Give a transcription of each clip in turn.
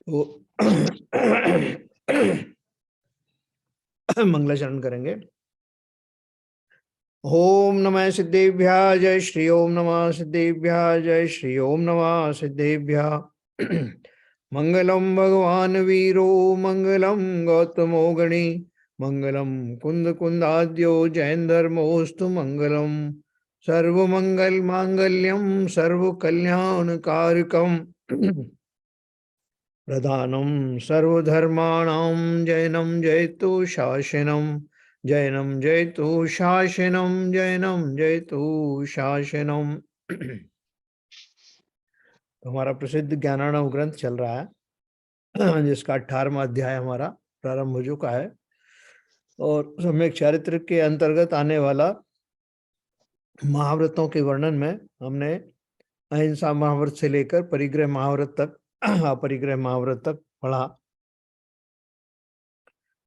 तो मंगलाचरण करेंगे। ओम नमः सिद्धेभ्यः जय श्री ओम नमः सिद्धेभ्यः जय श्री ओम नमः सिद्धेभ्यः। मंगलम भगवान वीरो मंगलम गौतमो गणी मंगलम कुंद कुंदाद्यो जैन धर्मोस्तु मंगलम सर्वमंगल मांगल्यम सर्व कल्याण कारकम प्रधानम सर्वधर्माणां जैनम जयतु शासनम जैनम जयतु शासनम जैनम जयतु शासनम। हमारा प्रसिद्ध ज्ञानार्णव ग्रंथ चल रहा है जिसका 18वां अध्याय हमारा प्रारंभ हो चुका है और सम्यक चारित्र के अंतर्गत आने वाला महाव्रतों के वर्णन में हमने अहिंसा महाव्रत से लेकर परिग्रह महाव्रत तक अपरिग्रह महाव्रत तक पढ़ा।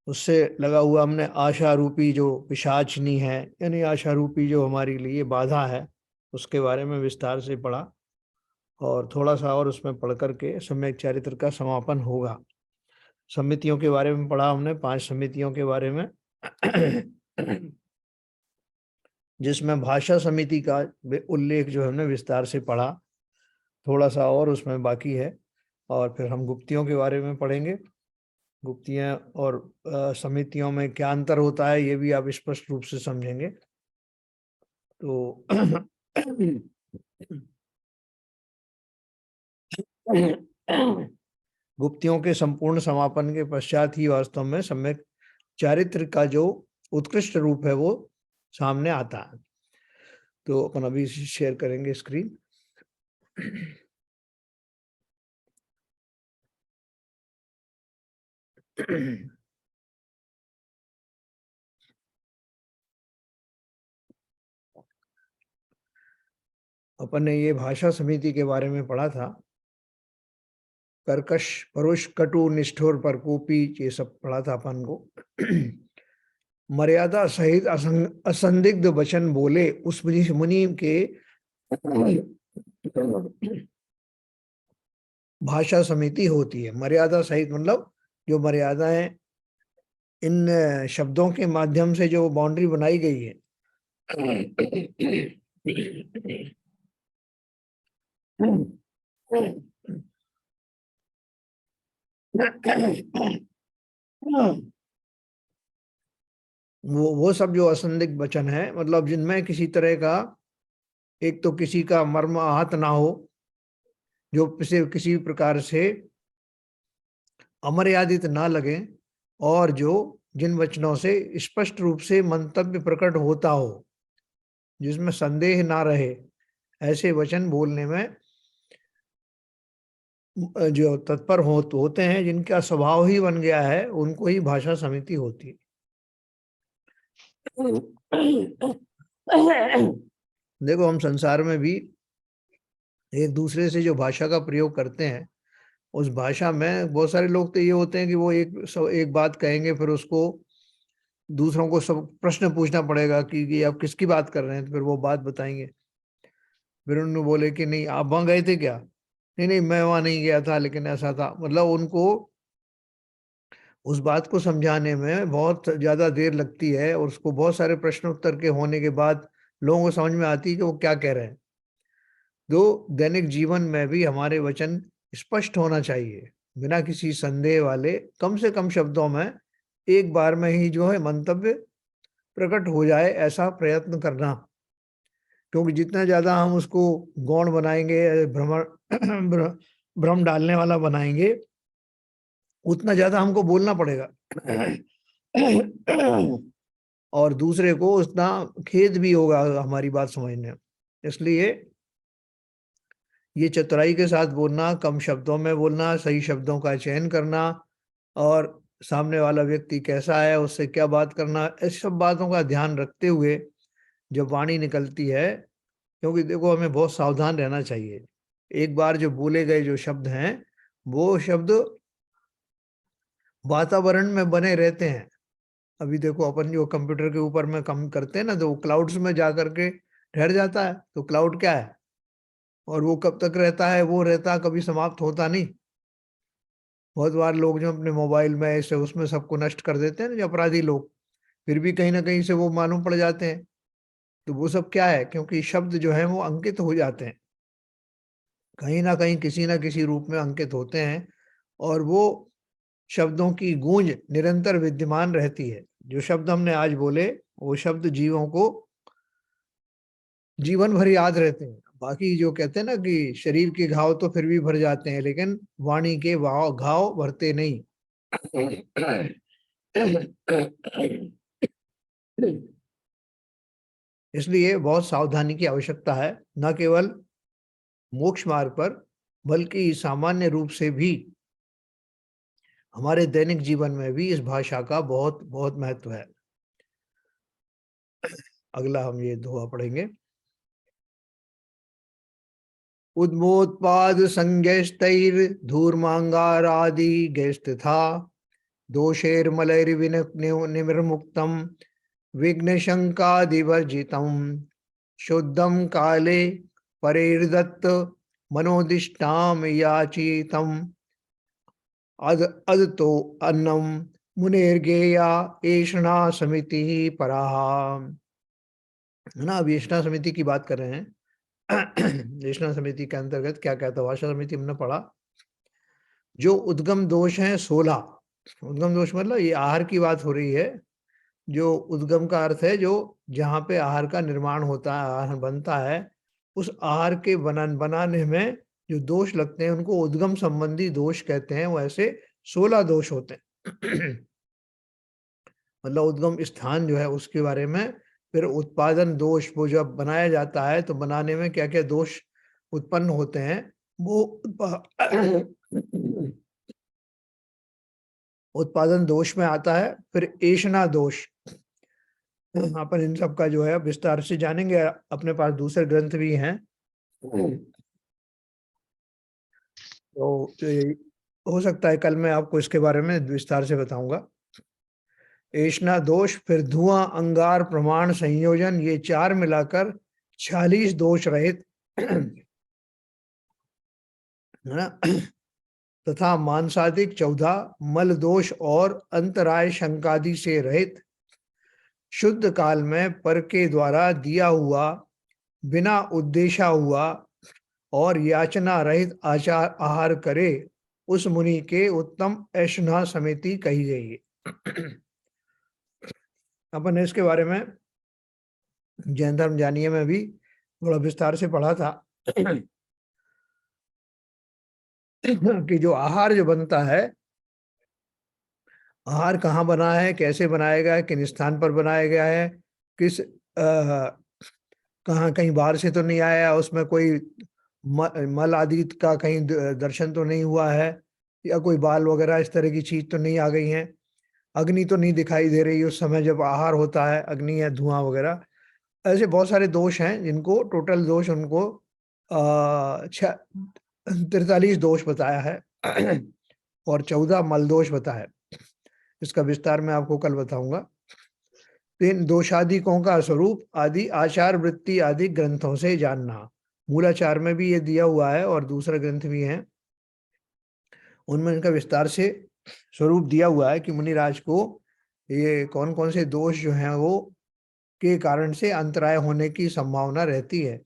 उससे लगा हुआ हमने आशा रूपी जो पिशाचनी है यानी आशा रूपी जो हमारे लिए बाधा है उसके बारे में विस्तार से पढ़ा और थोड़ा सा और उसमें पढ़ करके सम्यक चारित्र का समापन होगा। समितियों के बारे में पढ़ा हमने 5 समितियों के बारे में जिसमें भाषा समिति का उल्लेख जो हमने विस्तार से पढ़ा। थोड़ा सा और उसमें बाकी है और फिर हम गुप्तियों के बारे में पढ़ेंगे। गुप्तियां और समितियों में क्या अंतर होता है ये भी आप स्पष्ट रूप से समझेंगे। तो गुप्तियों के संपूर्ण समापन के पश्चात ही वास्तव में सम्यक चारित्र का जो उत्कृष्ट रूप है वो सामने आता है। तो अपन अभी शेयर करेंगे स्क्रीन। अपन ने ये भाषा समिति के बारे में पढ़ा था। कर्कश परुष कटु निष्ठुर परकोपी ये सब पढ़ा था अपन को। मर्यादा सहित असंदिग्ध वचन बोले उस मुनि के भाषा समिति होती है। मर्यादा सहित मतलब जो मर्यादाएं इन शब्दों के माध्यम से जो बाउंड्री बनाई गई है वो सब जो असंदिग्ध वचन है मतलब जिनमें किसी तरह का एक तो किसी का मर्म आहत ना हो, जो किसी प्रकार से अमर्यादित ना लगे और जो जिन वचनों से स्पष्ट रूप से मंतव्य प्रकट होता हो, जिसमें संदेह ना रहे, ऐसे वचन बोलने में जो तत्पर होते हैं, जिनका स्वभाव ही बन गया है, उनको ही भाषा समिति होती है। देखो हम संसार में भी एक दूसरे से जो भाषा का प्रयोग करते हैं उस भाषा में बहुत सारे लोग तो ये होते हैं कि वो एक बात कहेंगे फिर उसको दूसरों को सब प्रश्न पूछना पड़ेगा कि ये आप किसकी बात कर रहे हैं, तो फिर वो बात बताएंगे। फिर उन्होंने बोले कि नहीं आप वहां गए थे क्या, नहीं नहीं मैं वहां नहीं गया था लेकिन ऐसा था। मतलब उनको उस बात को समझाने में बहुत ज्यादा देर लगती है और उसको बहुत सारे प्रश्न उत्तर के होने के बाद लोगों को समझ में आती है कि वो क्या कह रहे हैं। तो दैनिक जीवन में भी हमारे वचन स्पष्ट होना चाहिए, बिना किसी संदेह वाले, कम से कम शब्दों में एक बार में ही जो है मंतव्य प्रकट हो जाए ऐसा प्रयत्न करना। क्योंकि जितना ज्यादा हम उसको गौण बनाएंगे, भ्रम डालने वाला बनाएंगे, उतना ज्यादा हमको बोलना पड़ेगा और दूसरे को उतना खेद भी होगा हमारी बात समझने। इसलिए ये चतुराई के साथ बोलना, कम शब्दों में बोलना, सही शब्दों का चयन करना और सामने वाला व्यक्ति कैसा है, उससे क्या बात करना, इस सब बातों का ध्यान रखते हुए जब वाणी निकलती है, क्योंकि देखो हमें बहुत सावधान रहना चाहिए। एक बार जो बोले गए जो शब्द हैं वो शब्द वातावरण में बने रहते हैं। अभी देखो अपन जो कंप्यूटर के ऊपर में काम करते हैं ना, तो वो क्लाउड्स में जा करके ठहर जाता है। तो क्लाउड क्या है और वो कब तक रहता है, वो रहता कभी समाप्त होता नहीं। बहुत बार लोग जो अपने मोबाइल में ऐसे उसमें सबको नष्ट कर देते हैं ना, जो अपराधी लोग, फिर भी कहीं ना कहीं से वो मालूम पड़ जाते हैं। तो वो सब क्या है, क्योंकि शब्द जो है वो अंकित हो जाते हैं, कहीं ना किसी रूप में अंकित होते हैं, और वो शब्दों की गूंज निरंतर विद्यमान रहती है। जो शब्द हमने आज बोले, वो शब्द जीवों को जीवन भर याद रहते हैं। बाकी जो कहते हैं ना कि शरीर के घाव तो फिर भी भर जाते हैं, लेकिन वाणी के घाव भरते नहीं। इसलिए बहुत सावधानी की आवश्यकता है, न केवल मोक्ष मार्ग पर, बल्कि सामान्य रूप से भी हमारे दैनिक जीवन में भी इस भाषा का बहुत बहुत महत्व है। अगला हम ये दोहा पढ़ेंगे। उद्मोत्पाद संज्ञस्तैर धूर्मांगारादि गैस्तथा दोषैर्मलैर्विनिर्मुक्तम विघ्न शंकादिवर्जितम शुद्धम काले परेर्दत्त मनोदिष्टाम याचितम अद अदतो अन्नम मुनेर्गेया एषणा समिति पराहा। है ना, अब एषणा समिति की बात कर रहे हैं। एषणा समिति के अंतर्गत क्या कहता है, भाषा समिति हमने पढ़ा। जो उद्गम दोष हैं 16, उद्गम दोष मतलब ये आहार की बात हो रही है। जो उद्गम का अर्थ है जो जहाँ पे आहार का निर्माण होता है, आहार बनता है, उस आहार के बनाने में जो दोष लगते हैं उनको उद्गम संबंधी दोष कहते हैं। वो ऐसे 16 दोष होते हैं। मतलब उद्गम स्थान जो है उसके बारे में। फिर उत्पादन दोष, वो जब बनाया जाता है तो बनाने में क्या क्या दोष उत्पन्न होते हैं, वो उत्पादन दोष में आता है। फिर ऐषणा दोष, अपन इन सब का जो है विस्तार से जानेंगे, अपने पास दूसरे ग्रंथ भी हैं। तो हो सकता है कल मैं आपको इसके बारे में विस्तार से बताऊंगा। ऐषणा दोष, फिर धुआं, अंगार, प्रमाण, संयोजन, ये 4 मिलाकर 46 दोष रहित है ना। तथा मांसादिक 14, मल दोष और अंतराय शंकादि से रहित, शुद्ध काल में पर के द्वारा दिया हुआ, बिना उद्देशा हुआ और याचना रहित आचार आहार करे, उस मुनि के उत्तम ऐषणा समिति कही गई है। अपन ने इसके बारे में जैन धर्म जानिए में भी थोड़ा विस्तार से पढ़ा था। कि जो आहार जो बनता है, आहार कहाँ बना है, कैसे बनाया गया है, किन स्थान पर बनाया गया है, किस कहाँ कहीं बाहर से तो नहीं आया, उसमें कोई मल आदि का कहीं दर्शन तो नहीं हुआ है, या कोई बाल वगैरह इस तरह की चीज तो नहीं आ गई है, अग्नि तो नहीं दिखाई दे रही उस समय जब आहार होता है, अग्नि या धुआं वगैरह। ऐसे बहुत सारे दोष हैं जिनको टोटल दोष उनको 43 दोष बताया है। और 14 मल दोष बताया है। इसका विस्तार मैं आपको कल बताऊंगा। इन दोषादिकों का स्वरूप आदि आचार वृत्ति आदि ग्रंथों से जानना। मूलाचार में भी ये दिया हुआ है और दूसरा ग्रंथ भी है, उनमें इनका विस्तार से स्वरूप दिया हुआ है कि मुनिराज को ये कौन कौन से दोष जो हैं वो के कारण से अंतराय होने की संभावना रहती है,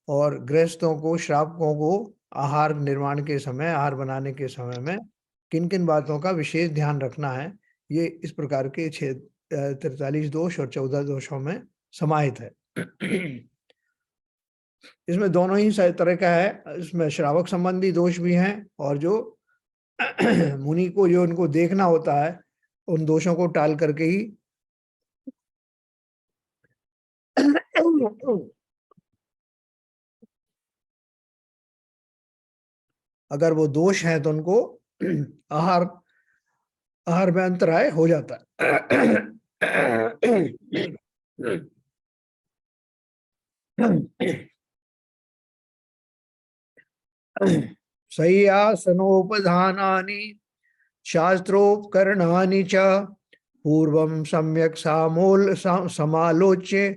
और गृहस्थों को, श्रावकों को आहार निर्माण के समय, आहार बनाने के समय में किन किन बातों का विशेष ध्यान रखना है। ये इस प्रकार के 43 दोष और 14 दोषों में समाहित है। इसमें दोनों ही तरह का है, इसमें श्रावक संबंधी दोष भी हैं, और जो मुनि को जो उनको देखना होता है, उन दोषों को टाल करके ही अगर वो दोष हैं तो उनको आहार आहार में अंतराय हो जाता है। सह्यासनोपधानानि शास्त्रोपकरणानि च पूर्वं सम्यक् समालोच्य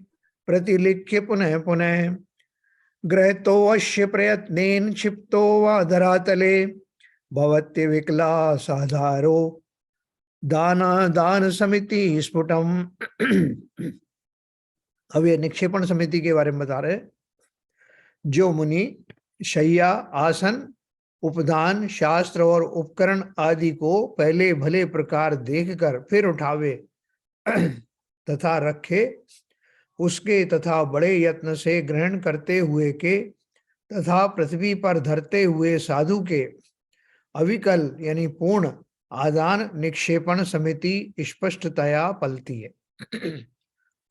प्रतिलिख्य पुनः पुनः ग्रहीतोऽवश्य प्रयत्नेन क्षिप्तो वा धरातले भवत्य विकला साधारो दान दान समिति स्फुटम। अब ये निक्षेपण समिति के बारे में बता रहे। जो मुनि शैया, आसन, उपदान, शास्त्र और उपकरण आदि को पहले भले प्रकार देखकर फिर उठावे तथा रखे, उसके तथा बड़े यत्न से ग्रहण करते हुए के तथा पृथ्वी पर धरते हुए साधु के अविकल यानी पूर्ण आदान निक्षेपण समिति स्पष्टतया पलती है।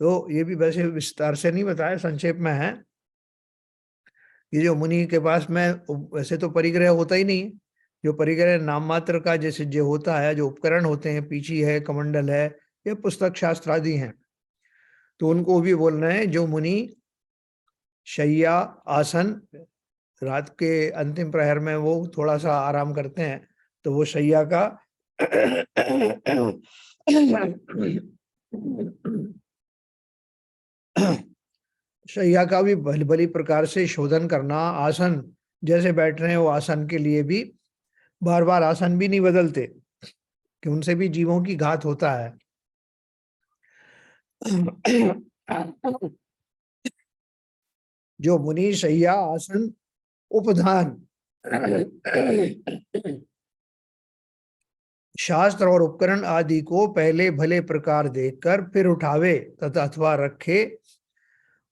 तो ये भी वैसे विस्तार से नहीं बताया, संक्षेप में है। ये जो मुनि के पास में वैसे तो परिग्रह होता ही नहीं, जो परिग्रह नाम मात्र का जैसे जो होता है, जो उपकरण होते हैं, पीछी है, कमंडल है, या पुस्तक शास्त्र आदि हैं, तो उनको भी बोल रहे हैं। जो मुनि शैया, आसन, रात के अंतिम प्रहर में वो थोड़ा सा आराम करते हैं, तो वो शैया का शैया का भी भली भली प्रकार से शोधन करना। आसन जैसे बैठ रहे हैं, वो आसन के लिए भी बार बार आसन भी नहीं बदलते, कि उनसे भी जीवों की घात होता है। जो मुनि शैया, आसन, उपधान, शास्त्र और उपकरण आदि को पहले भले प्रकार देखकर फिर उठावे तथा अथवा रखे,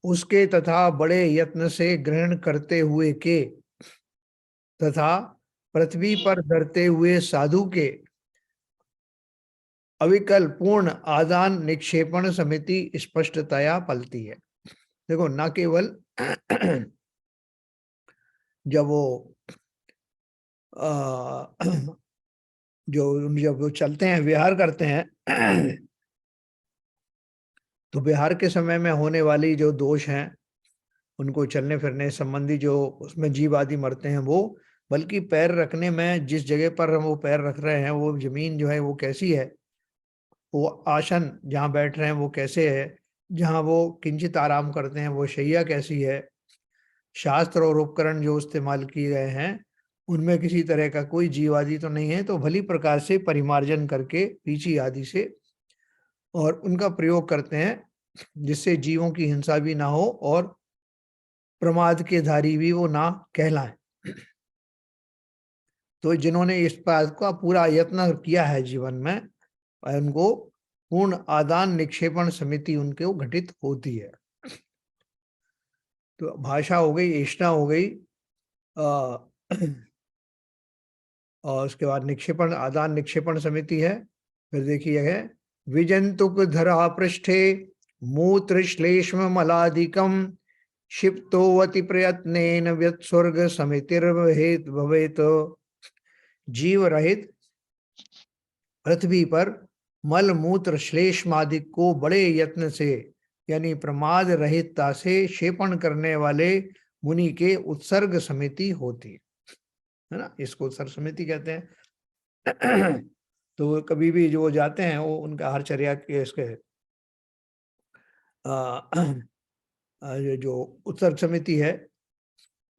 उसके तथा बड़े यत्न से ग्रहण करते हुए के तथा पृथ्वी पर धरते हुए साधु के अविकल पूर्ण आदान निक्षेपण समिति स्पष्टतया पलती है। देखो, ना केवल जब वो जब वो चलते हैं, विहार करते हैं, तो विहार के समय में होने वाली जो दोष हैं, उनको चलने फिरने संबंधी जो उसमें जीव आदि मरते हैं वो, बल्कि पैर रखने में जिस जगह पर हम वो पैर रख रहे हैं, वो जमीन जो है वो कैसी है, वो आसन जहाँ बैठ रहे हैं वो कैसे है, जहाँ वो किंचित आराम करते हैं वो शैया कैसी है, शास्त्र और उपकरण जो इस्तेमाल किए गए हैं उनमें किसी तरह का कोई जीव आदि तो नहीं है, तो भली प्रकार से परिमार्जन करके पीछी आदि से और उनका प्रयोग करते हैं, जिससे जीवों की हिंसा भी ना हो और प्रमाद के धारी भी वो ना कहलाएं। तो जिन्होंने इस बात का पूरा यत्न किया है जीवन में, उनको पूर्ण आदान निक्षेपण समिति उनके घटित होती है। तो भाषा हो गई, एष्णा हो गई, और उसके बाद निक्षेपण आदान निक्षेपण समिति है। फिर देखिए है विजंतुक धरा पृष्ठे मूत्र श्लेष्म मलादिकम क्षिप्तोवति प्रयत्नेन व्यत्स्वर्ग समितिर्भवेत भवेत। जीव रहित पृथ्वी पर मल मूत्र श्लेष्मादिक को बड़े यत्न से यानी प्रमाद रहितता से क्षेपण करने वाले मुनि के उत्सर्ग समिति होती है ना, इसको उत्सर्ग समिति कहते हैं। तो कभी भी जो जाते हैं वो उनका हरचर्या के इसके जो उत्सर्ग समिति है,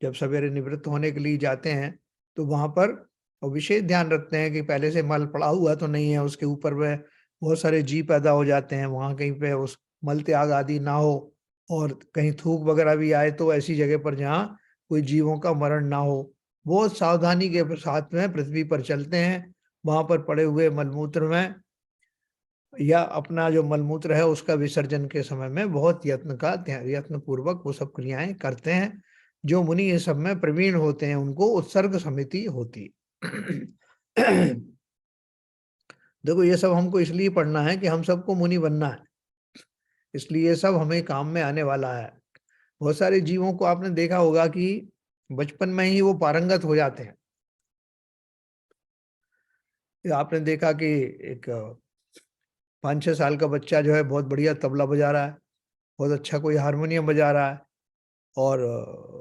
जब सवेरे निवृत्त होने के लिए जाते हैं तो वहां पर विशेष ध्यान रखते हैं कि पहले से मल पड़ा हुआ तो नहीं है, उसके ऊपर में बहुत सारे जीव पैदा हो जाते हैं, वहां कहीं पे उस मल त्याग आदि ना हो, और कहीं थूक वगैरह भी आए तो ऐसी जगह पर जहाँ कोई जीवों का मरण ना हो। बहुत सावधानी के साथ में पृथ्वी पर चलते हैं, वहां पर पड़े हुए मलमूत्र में या अपना जो मलमूत्र है उसका विसर्जन के समय में बहुत यत्न पूर्वक वो सब क्रियाएं करते हैं। जो मुनि ये सब में प्रवीण होते हैं उनको उत्सर्ग समिति होती। देखो, ये सब हमको इसलिए पढ़ना है कि हम सबको मुनि बनना है, इसलिए ये सब हमें काम में आने वाला है। बहुत सारे जीवों को आपने देखा होगा कि बचपन में ही वो पारंगत हो जाते हैं। आपने देखा कि एक 5-6 साल का बच्चा जो है बहुत बढ़िया तबला बजा रहा है, बहुत अच्छा कोई हारमोनियम बजा रहा है, और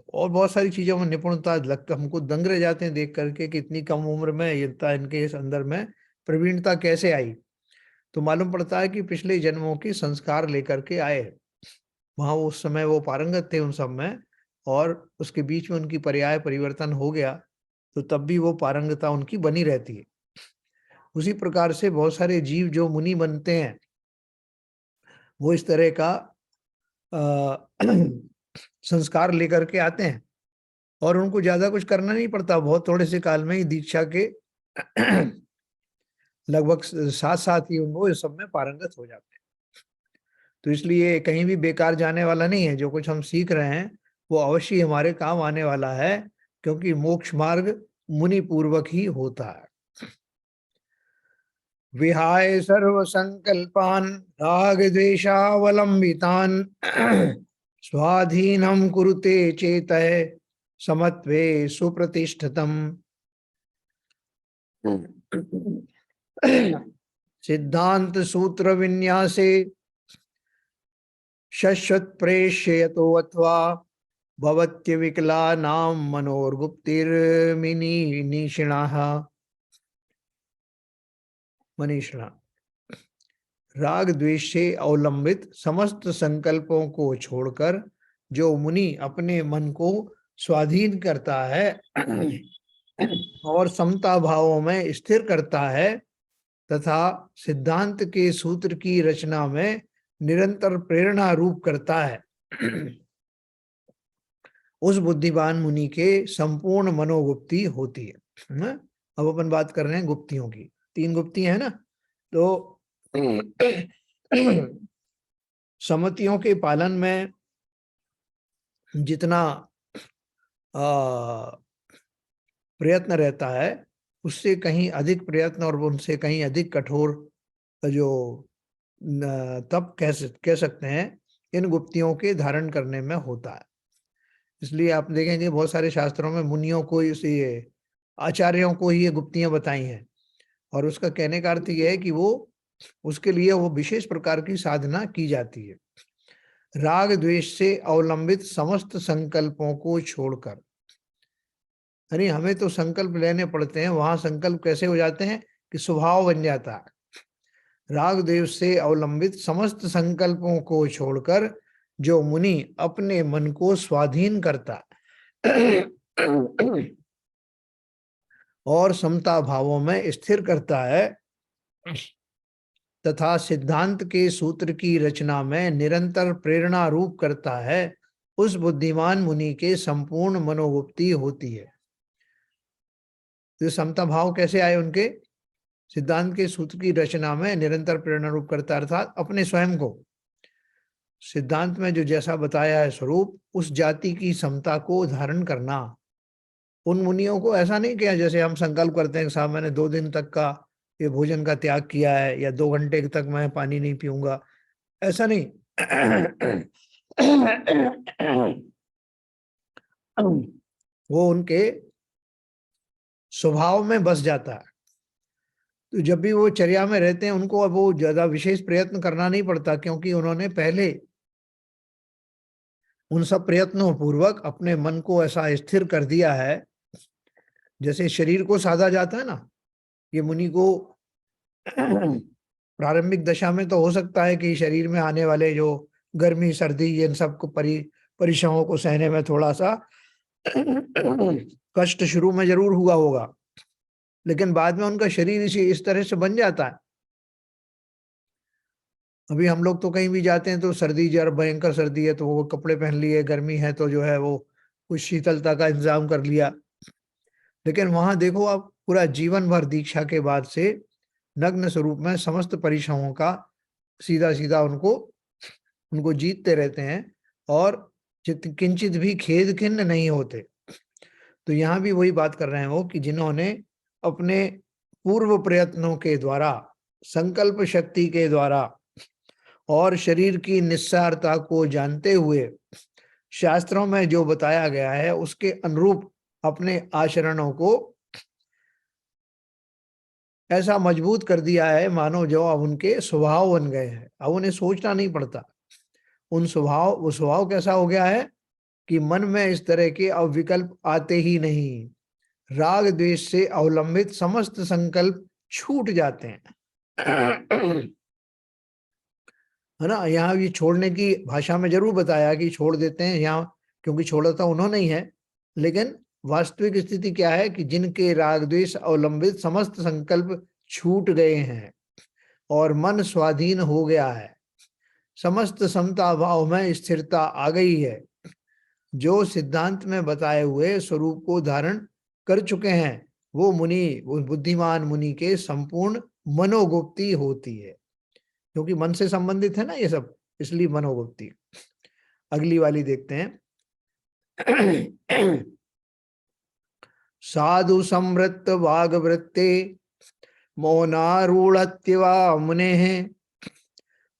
बहुत सारी चीजों में निपुणता लगता, हमको दंग रह जाते हैं देख करके कि इतनी कम उम्र में इनके इस अंदर में प्रवीणता कैसे आई। तो मालूम पड़ता है कि पिछले जन्मों के संस्कार लेकर के आए, वहां उस समय वो पारंगत थे उन सब में, और उसके बीच में उनकी पर्याय परिवर्तन हो गया, तो तब भी वो पारंगता उनकी बनी रहती है। उसी प्रकार से बहुत सारे जीव जो मुनि बनते हैं वो इस तरह का संस्कार लेकर के आते हैं और उनको ज्यादा कुछ करना नहीं पड़ता, बहुत थोड़े से काल में ही दीक्षा के लगभग साथ साथ ही उनको इस सब में पारंगत हो जाते हैं। तो इसलिए कहीं भी बेकार जाने वाला नहीं है, जो कुछ हम सीख रहे हैं वो अवश्य हमारे काम आने वाला है, क्योंकि मोक्ष मार्ग मुनि पूर्वक ही होता है। विहाय सर्व संकल्पान राग द्वेषावलंबितान स्वाधीनम कुरुते चेतः समत्वे सुप्रतिष्ठितम। सिद्धांत सूत्र विन्यासे शश्वत प्रेष्यतो अथवा भवत्य विकला नाम मनोर्गुप्तिर्मिनी निषिणाः मनीषिणा। राग द्वेष से अवलंबित समस्त संकल्पों को छोड़कर जो मुनि अपने मन को स्वाधीन करता है और समता भावों में स्थिर करता है तथा सिद्धांत के सूत्र की रचना में निरंतर प्रेरणा रूप करता है, उस बुद्धिमान मुनि के संपूर्ण मनोगुप्ति होती है। अब अपन बात कर रहे हैं गुप्तियों की। 3 गुप्तियां है ना, तो सम्मतियों के पालन में जितना प्रयत्न रहता है उससे कहीं अधिक प्रयत्न और उनसे कहीं अधिक कठोर जो तप कह सकते हैं इन गुप्तियों के धारण करने में होता है। इसलिए आप देखेंगे बहुत सारे शास्त्रों में मुनियों को ये आचार्यों को ही ये गुप्तियां बताई हैं, और उसका कहने का अर्थ यह है कि वो उसके लिए वो विशेष प्रकार की साधना की जाती है। राग द्वेष से अवलंबित समस्त संकल्पों को छोड़कर, यानी हमें तो संकल्प लेने पड़ते हैं, वहां संकल्प कैसे हो जाते हैं कि स्वभाव बन जाता है। राग द्वेष से अवलंबित समस्त संकल्पों को छोड़कर जो मुनि अपने मन को स्वाधीन करता और समता भावों में स्थिर करता है तथा सिद्धांत के सूत्र की रचना में निरंतर प्रेरणा रूप करता है, उस बुद्धिमान मुनि के संपूर्ण मनोगुप्ति होती है। तो समता भाव कैसे आए उनके? सिद्धांत के सूत्र की रचना में निरंतर प्रेरणा रूप करता, अर्थात अपने स्वयं को सिद्धांत में जो जैसा बताया है स्वरूप, उस जाति की समता को धारण करना। उन मुनियों को ऐसा नहीं किया जैसे हम संकल्प करते हैं साहब मैंने 2 दिन तक का ये भोजन का त्याग किया है या 2 घंटे तक मैं पानी नहीं पीऊंगा, ऐसा नहीं। वो उनके स्वभाव में बस जाता है। तो जब भी वो चर्या में रहते हैं उनको अब वो ज्यादा विशेष प्रयत्न करना नहीं पड़ता, क्योंकि उन्होंने पहले उन सब प्रयत्नों पूर्वक अपने मन को ऐसा स्थिर कर दिया है। जैसे शरीर को साधा जाता है ना, ये मुनि को प्रारंभिक दशा में तो हो सकता है कि शरीर में आने वाले जो गर्मी सर्दी इन सबको परिश्रमों को सहने में थोड़ा सा कष्ट शुरू में जरूर हुआ होगा, लेकिन बाद में उनका शरीर इस तरह से बन जाता है। अभी हम लोग तो कहीं भी जाते हैं तो सर्दी जब भयंकर सर्दी है तो वो कपड़े पहन लिए, गर्मी है तो जो है वो कुछ शीतलता का इंतजाम कर लिया, लेकिन वहां देखो आप पूरा जीवन भर दीक्षा के बाद से नग्न स्वरूप में समस्त परिश्रमों का सीधा सीधा उनको जीतते रहते हैं और किंचित भी खेद खिन्न नहीं होते। तो यहाँ भी वही बात कर रहे हैं वो कि जिन्होंने अपने पूर्व प्रयत्नों के द्वारा, संकल्प शक्ति के द्वारा और शरीर की निस्सारता को जानते हुए शास्त्रों में जो बताया गया है उसके अनुरूप अपने आचरणों को ऐसा मजबूत कर दिया है मानो जो अब उनके स्वभाव बन गए हैं, अब उन्हें सोचना नहीं पड़ता। वो स्वभाव कैसा हो गया है कि मन में इस तरह के अब विकल्प आते ही नहीं, राग द्वेष से अवलंबित समस्त संकल्प छूट जाते हैं। है ना, यहाँ ये छोड़ने की भाषा में जरूर बताया कि छोड़ देते हैं यहाँ, क्योंकि छोड़ा तो उन्होंने ही है, लेकिन वास्तविक स्थिति क्या है कि जिनके राग द्वेष अवलंबित समस्त संकल्प छूट गए हैं और मन स्वाधीन हो गया है, समस्त समता भाव में स्थिरता आ गई है, जो सिद्धांत में बताए हुए स्वरूप को धारण कर चुके हैं, वो मुनि, वो बुद्धिमान मुनि के संपूर्ण मनोगुप्ती होती है। क्योंकि मन से संबंधित है ना ये सब, इसलिए मनोगुप्ती। अगली वाली देखते हैं। साधु समृत वागवृत्ते मौनारूढ़त्यवा मुनेः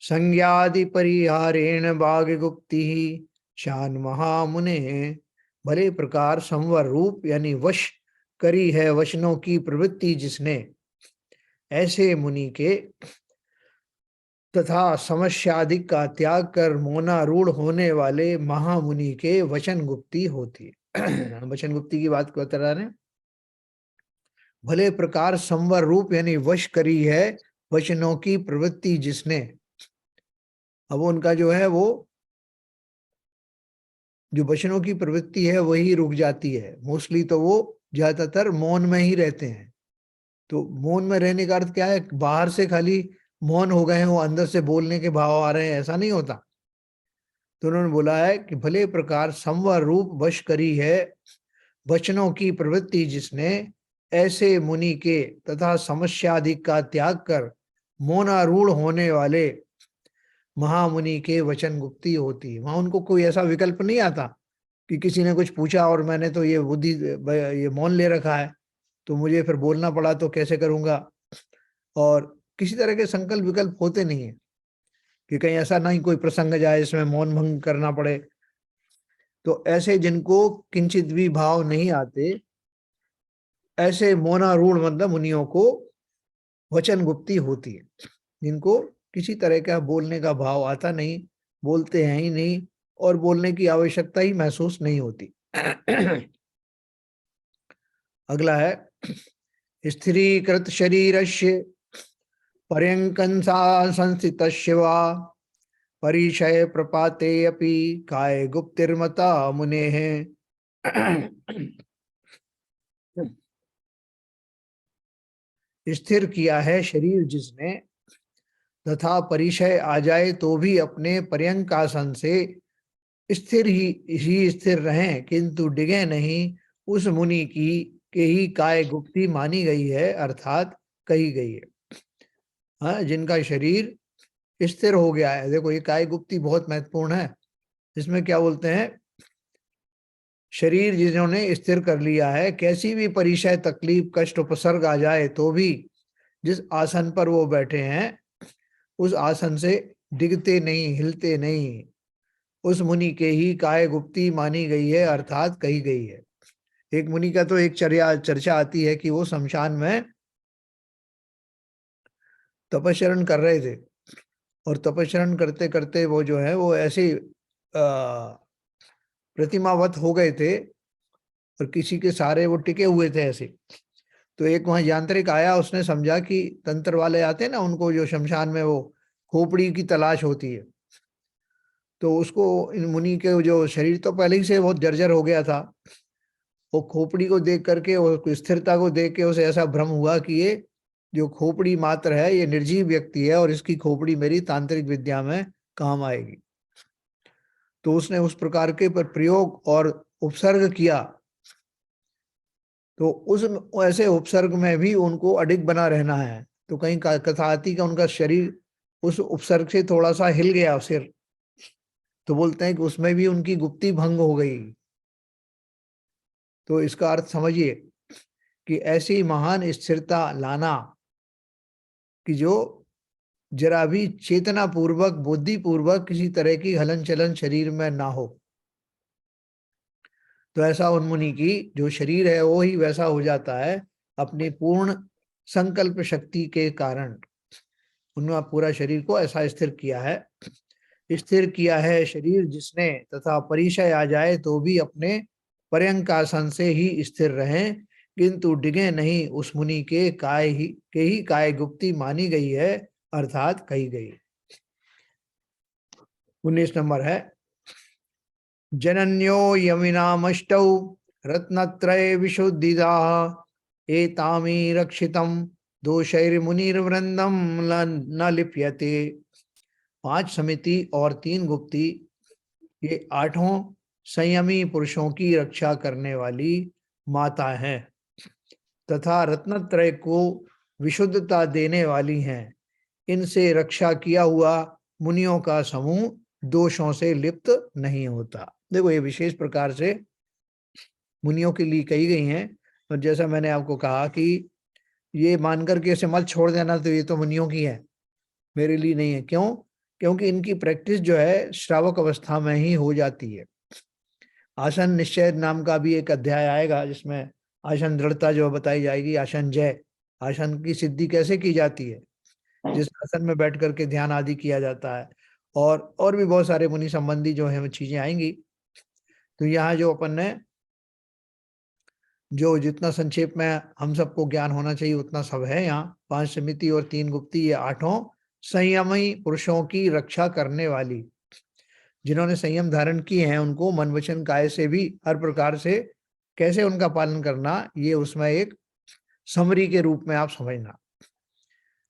संज्ञादि परिहारेण वागगुप्ति शान महामुने। भले प्रकार संवर रूप यानी वश करी है वचनों की प्रवृत्ति जिसने, ऐसे मुनि के तथा समस्यादिक का त्याग कर मौनारूढ़ होने वाले महामुनि के वचन गुप्ती होती है। वचन गुप्ती की बात बता रहे हैं। भले प्रकार संवर रूप यानी वश करी है वचनों की प्रवृत्ति जिसने, अब उनका जो है वो जो वचनों की प्रवृत्ति है वही रुक जाती है। मोस्टली तो वो ज्यादातर मौन में ही रहते हैं। तो मौन में रहने का अर्थ क्या है? बाहर से खाली मौन हो गए हैं, वो अंदर से बोलने के भाव आ रहे हैं, ऐसा नहीं होता। तो उन्होंने बोला है कि भले प्रकार संवर रूप वश करी है वचनों की प्रवृत्ति जिसने, ऐसे मुनि के तथा समस्याधिक का त्याग कर मौनारूढ़ होने वाले महामुनि के वचन गुप्ती होती है। वहां उनको कोई ऐसा विकल्प नहीं आता कि किसी ने कुछ पूछा और मैंने तो ये बुद्धि ये मौन ले रखा है, तो मुझे फिर बोलना पड़ा तो कैसे करूंगा। और किसी तरह के संकल्प विकल्प होते नहीं है कि कहीं ऐसा नहीं कोई प्रसंग जाए इसमें मौन भंग करना पड़े। तो ऐसे जिनको किंचित भी भाव नहीं आते, ऐसे मौनारूढ़ मतलब मुनियों को वचन गुप्ती होती है। जिनको किसी तरह का बोलने का भाव आता नहीं, बोलते हैं ही नहीं और बोलने की आवश्यकता ही महसूस नहीं होती। अगला है स्थिरीकृत शरीरस्य पर्यंकंसा संस्थितस्य वा परिचय प्रपाते अपि काय गुप्तिर्मता मुनेः। स्थिर किया है शरीर जिसने तथा परिचय आ जाए तो भी अपने पर्यंक आसन से स्थिर ही स्थिर रहें, किंतु डिगे नहीं, उस मुनि की के ही काय गुप्ती मानी गई है, अर्थात कही गई है। हाँ, जिनका शरीर स्थिर हो गया है। देखो ये काय गुप्ती बहुत महत्वपूर्ण है। इसमें क्या बोलते हैं? शरीर जिन्होंने स्थिर कर लिया है, कैसी भी परिचय तकलीफ कष्ट उपसर्ग आ जाए तो भी जिस आसन पर वो बैठे हैं उस आसन से डिगते नहीं, हिलते नहीं, उस मुनि के ही काय गुप्ती मानी गई है, अर्थात कही गई है। एक मुनि का तो एक चर्चा आती है कि वो शमशान में तपस्या कर रहे थे और तपस्या करते करते वो जो है वो ऐसे प्रतिमावत हो गए थे और किसी के सहारे वो टिके हुए थे ऐसे। तो एक वहां यांत्रिक आया, उसने समझा कि तंत्र वाले आते हैं ना, उनको जो शमशान में वो खोपड़ी की तलाश होती है, तो उसको इन मुनि के जो शरीर तो पहले ही से बहुत जर्जर हो गया था, वो खोपड़ी को देख करके और स्थिरता को देख के उसे ऐसा भ्रम हुआ कि ये जो खोपड़ी मात्र है ये निर्जीव व्यक्ति है और इसकी खोपड़ी मेरी तांत्रिक विद्या में काम आएगी। तो उसने उस प्रकार के पर प्रयोग और उपसर्ग किया। तो उस ऐसे उपसर्ग में भी उनको अडिग बना रहना है। तो कहीं कथा आती का उनका शरीर उस उपसर्ग से थोड़ा सा हिल गया सिर, तो बोलते हैं कि उसमें भी उनकी गुप्ती भंग हो गई। तो इसका अर्थ समझिए कि ऐसी महान स्थिरता लाना कि जो जरा भी चेतना पूर्वक बुद्धि पूर्वक किसी तरह की हलन चलन शरीर में ना हो। तो ऐसा उन मुनि की जो शरीर है वो ही वैसा हो जाता है अपनी पूर्ण संकल्प शक्ति के कारण। उन्होंने पूरा शरीर को ऐसा स्थिर किया है। स्थिर किया है शरीर जिसने तथा परिचय आ जाए तो भी अपने पर्यंक आसन से ही स्थिर रहें, किंतु डिगे नहीं, उस मुनि के ही काय गुप्ती मानी गई है, अर्थात कही गई। 19 नंबर है जनन्यो यमिनामष्टौ रत्नत्रय विशुद्धिदा एतामी रक्षितम दोषैर्मुनिर्वृंदम न लिप्यते। 5 समिति और 3 गुप्ती, ये 8 संयमी पुरुषों की रक्षा करने वाली माता हैं तथा रत्नत्रय को विशुद्धता देने वाली हैं। इनसे रक्षा किया हुआ मुनियों का समूह दोषों से लिप्त नहीं होता। देखो, ये विशेष प्रकार से मुनियों के लिए कही गई हैं। और जैसा मैंने आपको कहा कि ये मानकर के इसे मत छोड़ देना, तो ये तो मुनियों की है, मेरे लिए नहीं है। क्यों? क्योंकि इनकी प्रैक्टिस जो है श्रावक अवस्था में ही हो जाती है। आसन निश्चय नाम का भी एक अध्याय आएगा जिसमें आसन दृढ़ता जो बताई जाएगी, आसन जय, आसन की सिद्धि कैसे की जाती है, जिस आसन में बैठ करके ध्यान आदि किया जाता है, और भी बहुत सारे मुनि संबंधी जो है वो चीजें आएंगी। तो यहाँ जो अपन ने जो जितना संक्षेप में हम सबको ज्ञान होना चाहिए उतना सब है यहाँ। 5 समिति और 3 गुप्ती, ये 8 संयमी पुरुषों की रक्षा करने वाली, जिन्होंने संयम धारण किए हैं, उनको मन वचन काया से भी हर प्रकार से कैसे उनका पालन करना, ये उसमें एक समरी के रूप में आप समझना।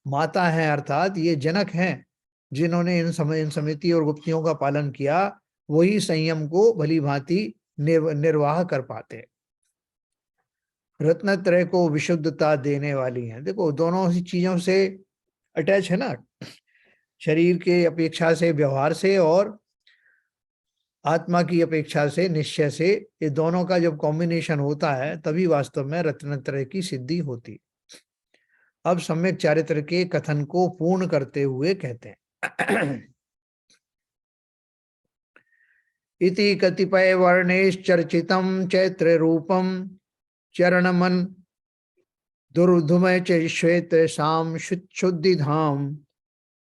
माता हैं अर्थात ये जनक हैं, जिन्होंने इन समिति और गुप्तियों का पालन किया, वही संयम को भली भांति निर्वाह कर पाते। रत्नत्रय को विशुद्धता देने वाली हैं। देखो, दोनों ही चीजों से अटैच है ना, शरीर के अपेक्षा से व्यवहार से और आत्मा की अपेक्षा से निश्चय से, ये दोनों का जब कॉम्बिनेशन होता है तभी वास्तव में रत्नत्रय की सिद्धि होती। अब सम्यक चारित्र के कथन को पूर्ण करते हुए कहते हैं इति कतिपय वर्णेश्चर्चितम चैत्र रूपम चरणमन दुर्धुमय च श्वेत शाम शुद्धि धाम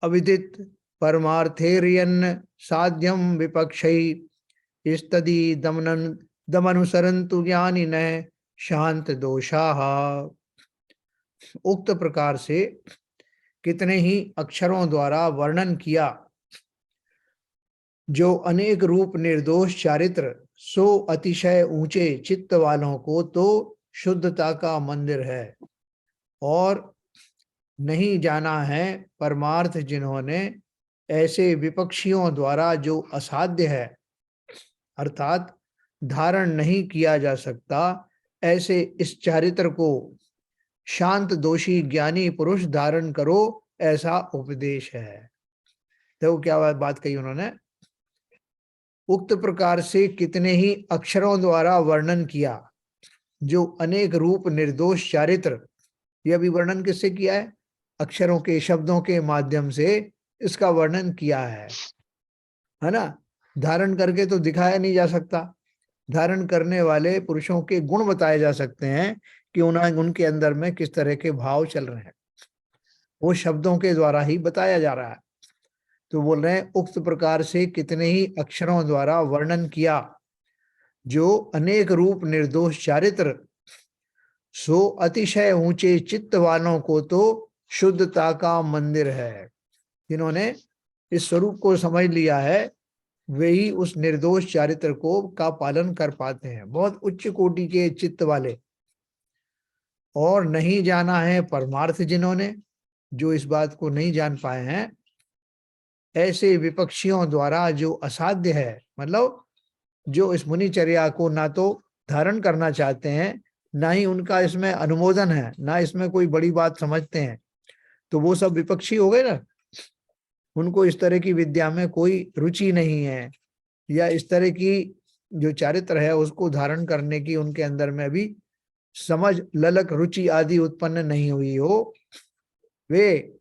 अविदित परमार्थेर्यन्न साध्यम विपक्षै स्तदी दमनुसरन्तु ज्ञानिनः शांत दोषाः। उक्त प्रकार से कितने ही अक्षरों द्वारा वर्णन किया, जो अनेक रूप निर्दोष चारित्र, सो अतिशय ऊंचे चित्त वालों को तो शुद्धता का मंदिर है, और नहीं जाना है परमार्थ जिन्होंने, ऐसे विपक्षियों द्वारा जो असाध्य है अर्थात धारण नहीं किया जा सकता, ऐसे इस चारित्र को शांत दोषी ज्ञानी पुरुष धारण करो, ऐसा उपदेश है। देखो क्या बात कही उन्होंने, उक्त प्रकार से कितने ही अक्षरों द्वारा वर्णन किया, जो अनेक रूप निर्दोष चारित्र, यह भी वर्णन किससे किया है? अक्षरों के शब्दों के माध्यम से इसका वर्णन किया है ना। धारण करके तो दिखाया नहीं जा सकता, धारण करने वाले पुरुषों के गुण बताए जा सकते हैं कि उनके अंदर में किस तरह के भाव चल रहे हैं, वो शब्दों के द्वारा ही बताया जा रहा है। तो बोल रहे हैं उक्त प्रकार से कितने ही अक्षरों द्वारा वर्णन किया, जो अनेक रूप निर्दोष चारित्र, सो अतिशय ऊंचे चित्त वालों को तो शुद्धता का मंदिर है। जिन्होंने इस स्वरूप को समझ लिया है, वे ही उस निर्दोष चारित्र को का पालन कर पाते हैं, बहुत उच्च कोटि के चित्त वाले। और नहीं जाना है परमार्थ जिन्होंने, जो इस बात को नहीं जान पाए हैं, ऐसे विपक्षियों द्वारा जो असाध्य है, मतलब जो इस मुनिचर्या को ना तो धारण करना चाहते हैं, ना ही उनका इसमें अनुमोदन है, ना इसमें कोई बड़ी बात समझते हैं, तो वो सब विपक्षी हो गए ना। उनको इस तरह की विद्या में कोई रुचि नहीं है, या इस तरह की जो चारित्र है उसको धारण करने की उनके अंदर में भी समझ, ललक, रुचि आदि उत्पन्न नहीं हुई हो, वे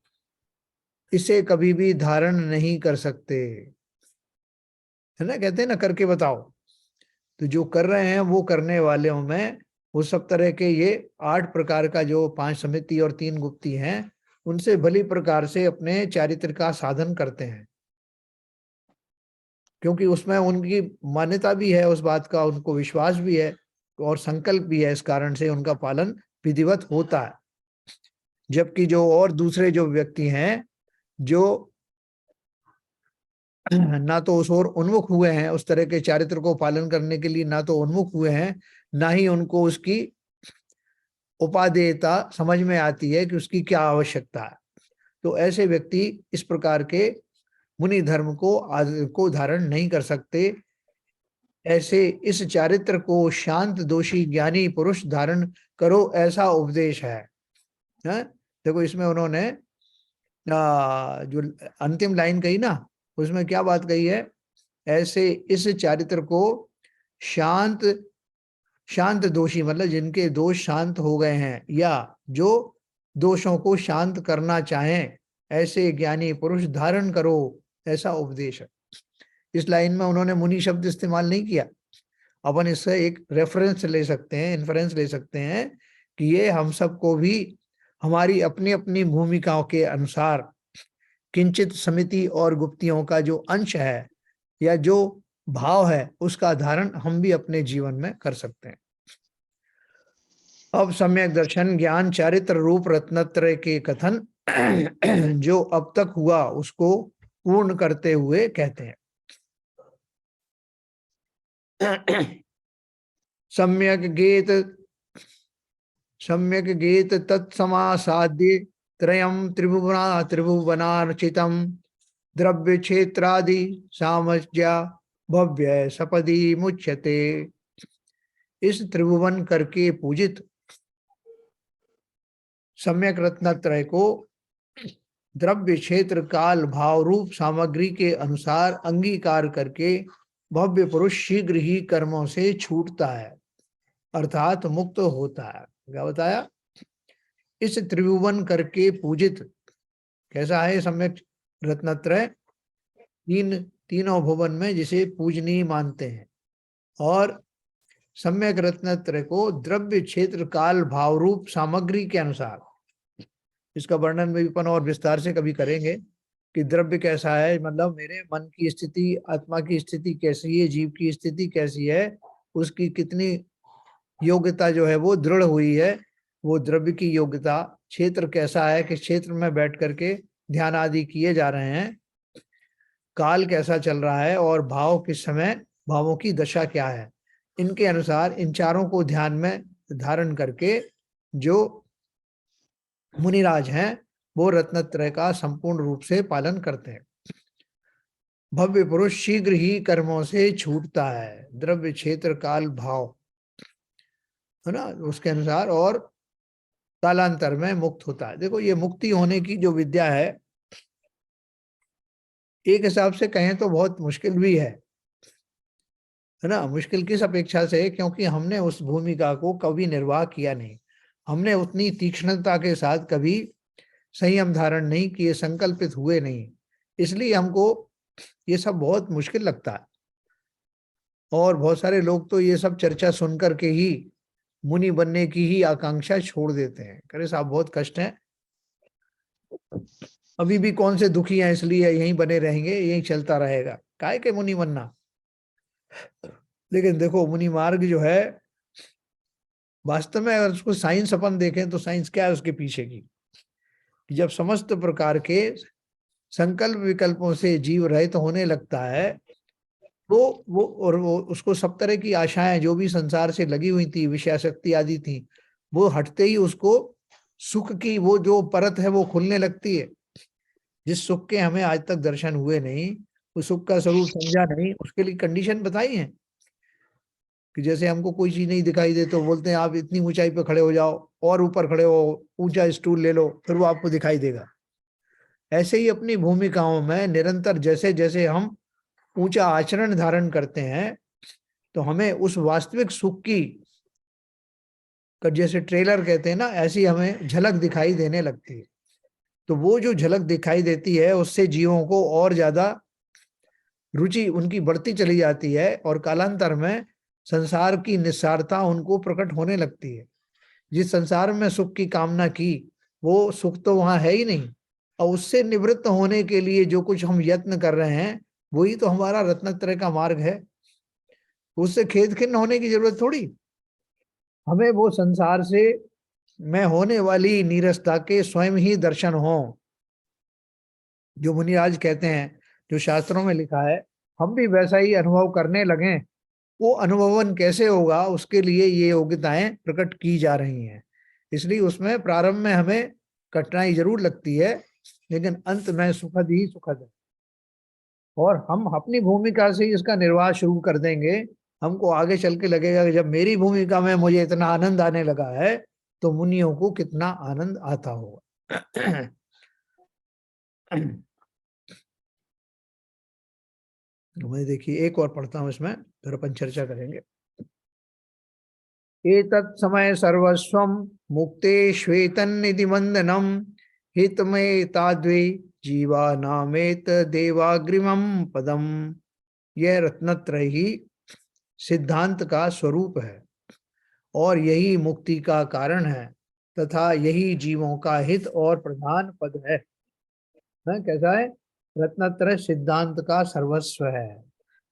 इसे कभी भी धारण नहीं कर सकते, है ना। कहते हैं ना, करके बताओ। तो जो कर रहे हैं वो करने वालों में वो सब तरह के ये 8 प्रकार का जो 5 समिति और 3 गुप्ती हैं, उनसे भली प्रकार से अपने चारित्र का साधन करते हैं, क्योंकि उसमें उनकी मान्यता भी है, उस बात का उनको विश्वास भी है और संकल्प भी है, इस कारण से उनका पालन विधिवत होता है। जबकि जो और दूसरे जो व्यक्ति हैं, जो ना तो उस ओर उन्मुख हुए हैं, उस तरह के चारित्र को पालन करने के लिए ना तो उन्मुख हुए हैं, ना ही उनको उसकी उपादेयता समझ में आती है कि उसकी क्या आवश्यकता है। तो ऐसे व्यक्ति इस प्रकार के मुनि धर्म को धारण नहीं कर सकते। ऐसे इस चारित्र को शांत दोषी ज्ञानी पुरुष धारण करो, ऐसा उपदेश है। हैं? देखो इसमें उन्होंने जो अंतिम लाइन कही ना, उसमें क्या बात कही है? ऐसे इस चारित्र को शांत शांत दोषी, मतलब जिनके दोष शांत हो गए हैं या जो दोषों को शांत करना चाहें, ऐसे ज्ञानी पुरुष धारण करो, ऐसा उपदेश है। इस लाइन में उन्होंने मुनि शब्द इस्तेमाल नहीं किया। अपन इससे एक रेफरेंस ले सकते हैं, इन्फ्रेंस ले सकते हैं कि ये हम सबको भी हमारी अपनी अपनी भूमिकाओं के अनुसार किंचित समिति और गुप्तियों का जो अंश है या जो भाव है, उसका धारण हम भी अपने जीवन में कर सकते हैं। अब सम्यक दर्शन ज्ञान चारित्र रूप रत्नत्रय के कथन जो अब तक हुआ उसको पूर्ण करते हुए कहते हैं। सम्यक गेत तत्समासाद्य त्रयं त्रिभुवनार्चितं द्रव्य क्षेत्रादि सामज्या भव्य सपदी मुच्यते। इस त्रिभुवन करके पूजित सम्यक रत्नत्रय को द्रव्य क्षेत्र काल भाव रूप सामग्री के अनुसार अंगीकार करके भव्य पुरुष शीघ्र ही कर्मों से छूटता है, अर्थात मुक्त होता है। क्या बताया? इस त्रिभुवन करके पूजित कैसा है सम्यक रत्नत्रय? तीनों भुवन में जिसे पूजनीय मानते हैं, और सम्यक रत्नत्रय को द्रव्य क्षेत्र काल भाव रूप सामग्री के अनुसार, इसका वर्णन भी अपन और विस्तार से कभी करेंगे कि द्रव्य कैसा है, मतलब मेरे मन की स्थिति, आत्मा की स्थिति कैसी है, जीव की स्थिति कैसी है, उसकी कितनी योग्यता जो है वो दृढ़ हुई है, वो द्रव्य की योग्यता। क्षेत्र कैसा है कि क्षेत्र में बैठ करके ध्यान आदि किए जा रहे हैं, काल कैसा चल रहा है, और भाव किस समय, भावों की दशा क्या है, इनके अनुसार इन चारों को ध्यान में धारण करके जो मुनिराज हैं वो रत्नत्रय का संपूर्ण रूप से पालन करते हैं। भव्य पुरुष शीघ्र ही कर्मों से छूटता है, द्रव्य क्षेत्र काल भाव है ना, उसके अनुसार, और कालांतर में मुक्त होता है। देखो ये मुक्ति होने की जो विद्या है, एक हिसाब से कहें तो बहुत मुश्किल भी है ना। मुश्किल किस अपेक्षा से? क्योंकि हमने उस भूमिका को कभी निर्वाह किया नहीं, हमने उतनी तीक्ष्णता के साथ कभी संयम धारण नहीं किए, संकल्पित हुए नहीं, इसलिए हमको ये सब बहुत मुश्किल लगता है। और बहुत सारे लोग तो ये सब चर्चा सुन करके ही मुनि बनने की ही आकांक्षा छोड़ देते हैं, करे साहब बहुत कष्ट है, अभी भी कौन से दुखी हैं इसलिए यहीं बने रहेंगे, यहीं चलता रहेगा, काहे के मुनि बनना। लेकिन देखो मुनि मार्ग जो है, वास्तव में अगर उसको साइंस अपन देखें तो साइंस क्या है उसके पीछे की, जब समस्त प्रकार के संकल्प विकल्पों से जीव रहित होने लगता है, तो वो उसको सब तरह की आशाएं जो भी संसार से लगी हुई थी, विषयासक्ति आदि थी, वो हटते ही उसको सुख की वो जो परत है वो खुलने लगती है। जिस सुख के हमें आज तक दर्शन हुए नहीं, उस सुख का स्वरूप समझा नहीं, उसके लिए कंडीशन बताई है कि जैसे हमको कोई चीज नहीं दिखाई दे तो बोलते हैं आप इतनी ऊंचाई पे खड़े हो जाओ, और ऊपर खड़े हो, ऊंचा स्टूल ले लो, फिर वो आपको दिखाई देगा। ऐसे ही अपनी भूमिकाओं में निरंतर जैसे जैसे हम ऊंचा आचरण धारण करते हैं, तो हमें उस वास्तविक सुख की, जैसे ट्रेलर कहते हैं ना, ऐसी हमें झलक दिखाई देने लगती है। तो वो जो झलक दिखाई देती है उससे जीवों को और ज्यादा रुचि उनकी बढ़ती चली जाती है, और कालांतर में संसार की निस्सारता उनको प्रकट होने लगती है। जिस संसार में सुख की कामना की, वो सुख तो वहां है ही नहीं, और उससे निवृत्त होने के लिए जो कुछ हम यत्न कर रहे हैं, वही तो हमारा रत्नत्रय का मार्ग है। उससे खेद खिन्न होने की जरूरत थोड़ी, हमें वो संसार से में होने वाली नीरसता के स्वयं ही दर्शन हो, जो मुनिराज कहते हैं, जो शास्त्रों में लिखा है, हम भी वैसा ही अनुभव करने लगे वो अनुभवन कैसे होगा, उसके लिए ये योग्यताएं प्रकट की जा रही हैं। इसलिए उसमें प्रारंभ में हमें कठिनाई जरूर लगती है, लेकिन अंत में सुखद ही सुखद है। और हम अपनी भूमिका से ही इसका निर्वाह शुरू कर देंगे। हमको आगे चल के लगेगा कि जब मेरी भूमिका में मुझे इतना आनंद आने लगा है, तो मुनियों को कितना आनंद आता होगा। मैं देखिए एक और पढ़ता हूं, इसमें फिर अपन चर्चा करेंगे। एतत् समय सर्वस्वं मुक्ते श्वेतन्निधि मंदनम हितमय ताद्वे जीवानामेत देवाग्रिमं पदम। यह रत्नत्रय ही सिद्धांत का स्वरूप है और यही मुक्ति का कारण है, तथा यही जीवों का हित और प्रधान पद है। कैसा है? रत्नत्रय सिद्धांत का सर्वस्व है।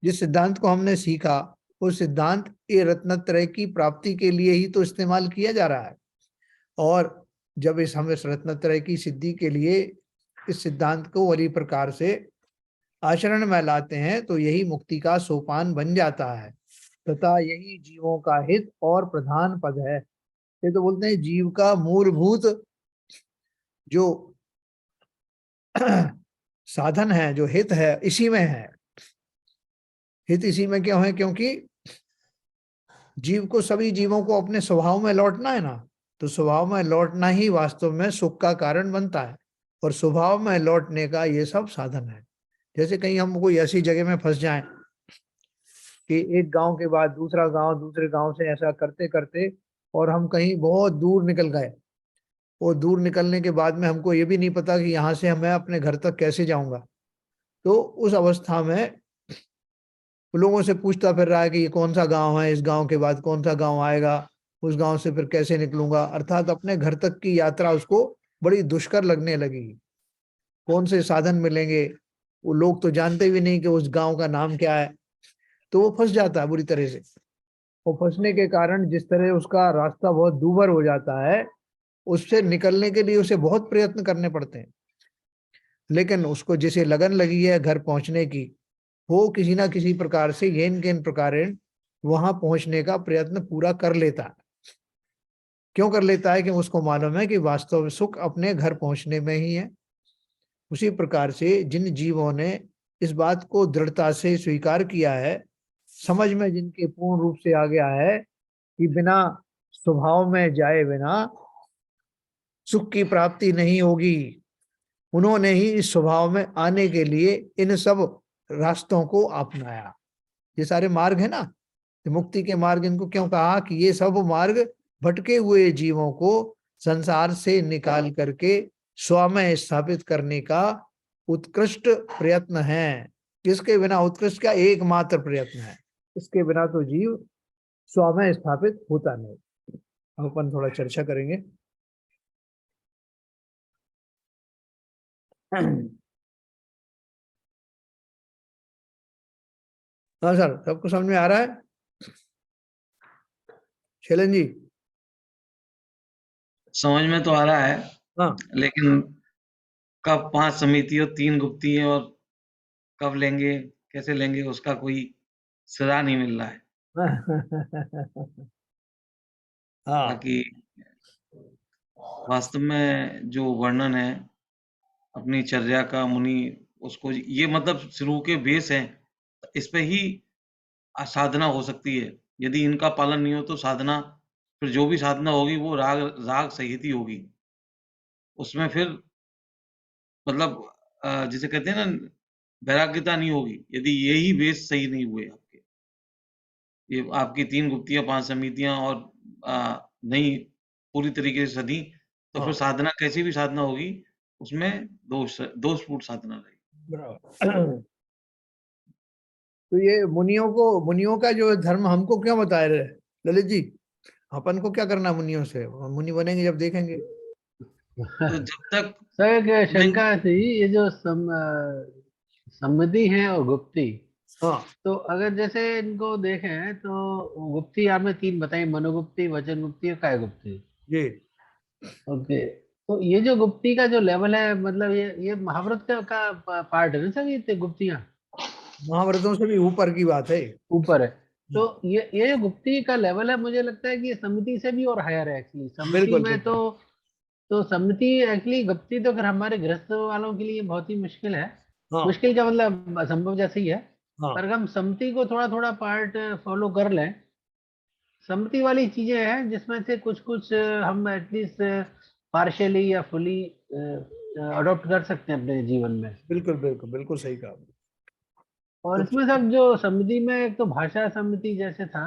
जिस सिद्धांत को हमने सीखा, वो सिद्धांत ये रत्नत्रय की प्राप्ति के लिए ही तो इस्तेमाल किया जा रहा है। और जब हम इस रत्नत्रय की सिद्धि के लिए इस सिद्धांत को वही प्रकार से आचरण में लाते हैं, तो यही मुक्ति का सोपान बन जाता है, तथा यही जीवों का हित और प्रधान पद है। ये तो बोलते हैं जीव का मूलभूत जो साधन है, जो हित है, इसी में है। हित इसी में क्यों है? क्योंकि जीव को, सभी जीवों को अपने स्वभाव में लौटना है ना, तो स्वभाव में लौटना ही वास्तव में सुख का कारण बनता है। और स्वभाव में लौटने का ये सब साधन है। जैसे कहीं हम कोई ऐसी जगह में फंस जाएं कि एक गांव के बाद दूसरा गांव, दूसरे गांव से ऐसा करते करते और हम कहीं बहुत दूर निकल गए। वो दूर निकलने के बाद में हमको ये भी नहीं पता कि यहाँ से मैं अपने घर तक कैसे जाऊंगा। तो उस अवस्था में लोगों से पूछता फिर रहा है कि ये कौन सा गांव है, इस गांव के बाद कौन सा गांव आएगा, उस गांव से फिर कैसे निकलूंगा। अर्थात अपने घर तक की यात्रा उसको बड़ी दुष्कर लगने लगी। कौन से साधन मिलेंगे, वो लोग तो जानते भी नहीं कि उस गांव का नाम क्या है। तो वो फंस जाता है बुरी तरह से। और फंसने के कारण जिस तरह उसका रास्ता बहुत दूभर हो जाता है, उससे निकलने के लिए उसे बहुत प्रयत्न करने पड़ते हैं। लेकिन उसको जैसे लगन लगी है घर पहुंचने की, वो किसी ना किसी प्रकार से येन केन प्रकार वहां पहुंचने का प्रयत्न पूरा कर लेता है। क्यों कर लेता है? कि उसको मालूम है कि वास्तव सुख अपने घर पहुंचने में ही है। उसी प्रकार से जिन जीवों ने इस बात को दृढ़ता से स्वीकार किया है, समझ में जिनके पूर्ण रूप से आ गया है कि बिना स्वभाव में जाए बिना सुख की प्राप्ति नहीं होगी, उन्होंने ही इस स्वभाव में आने के लिए इन सब रास्तों को अपनाया। ये सारे मार्ग है ना, मुक्ति के मार्ग, इनको क्यों कहा? कि ये सब मार्ग भटके हुए जीवों को संसार से निकाल करके स्व में स्थापित करने का उत्कृष्ट प्रयत्न है। इसके बिना, उत्कृष्ट का एकमात्र प्रयत्न है, इसके बिना तो जीव स्व में स्थापित होता नहीं। हम अपन थोड़ा चर्चा करेंगे। हाँ सर, सबको समझ में आ रहा है? शैलन जी? समझ में तो आ रहा है, हाँ। लेकिन कब 5 समिति और 3 गुप्ती है और कब लेंगे, कैसे लेंगे, उसका कोई सिरा नहीं मिल रहा है। हाँ बाकी वास्तव में जो वर्णन है अपनी चर्या का मुनि, उसको ये मतलब शुरू के बेस हैं, इस पे ही साधना हो सकती है। यदि इनका पालन नहीं हो तो साधना, फिर जो भी साधना होगी वो राग राग सहित ही होगी। उसमें फिर मतलब जिसे कहते हैं ना, वैराग्यता नहीं होगी यदि यही बेस सही नहीं हुए आपके। ये आपकी 3 गुप्तियाँ, 5 समितियाँ और नहीं पूरी तरीके से सधी, तो फिर हाँ, साधना कैसी भी साधना होगी, उसमें दोषपूर्ण साधना रहेगी। बराबर। तो ये मुनियों का जो धर्म हमको क्यों बताए रहे ललित जी? अपन को क्या करना मुनियों से? मुनि बनेंगे जब देखेंगे। तो जब तक सर एक नहीं। शंका थी, ये जो समधि है और गुप्ती, हाँ तो अगर जैसे इनको देखें तो गुप्ती आपने 3 बताई, मनोगुप्ती, वचन गुप्ती और काय गुप्ती। जी। ओके, तो ये जो गुप्ती का जो लेवल है, मतलब ये महाभारत का पार्ट है ना सर, ये गुप्तियां महाव्रतों से भी ऊपर की बात है। ऊपर है। तो ये जो गुप्ती का लेवल है, मुझे लगता है कि ये सममिति से भी और हायर है एक्चुअली। सममिति बिल्कुल में बिल्कुल। तो सममिति एक्चुअली, गुप्ती तो अगर हमारे गृहस्थ वालों के लिए बहुत ही मुश्किल है। हाँ मुश्किल का मतलब असंभव जैसे ही है। हाँ पर अगर हम सममिति को थोड़ा थोड़ा पार्ट फॉलो कर लें, सम्मति वाली चीजें हैं जिसमें से कुछ कुछ हम एटलीस्ट पार्शियली या फुली अडॉप्ट कर सकते हैं अपने जीवन में। बिल्कुल बिल्कुल बिल्कुल सही कहा। और तो इसमें सब जो सम्मति में, एक तो भाषा सम्मति जैसे था,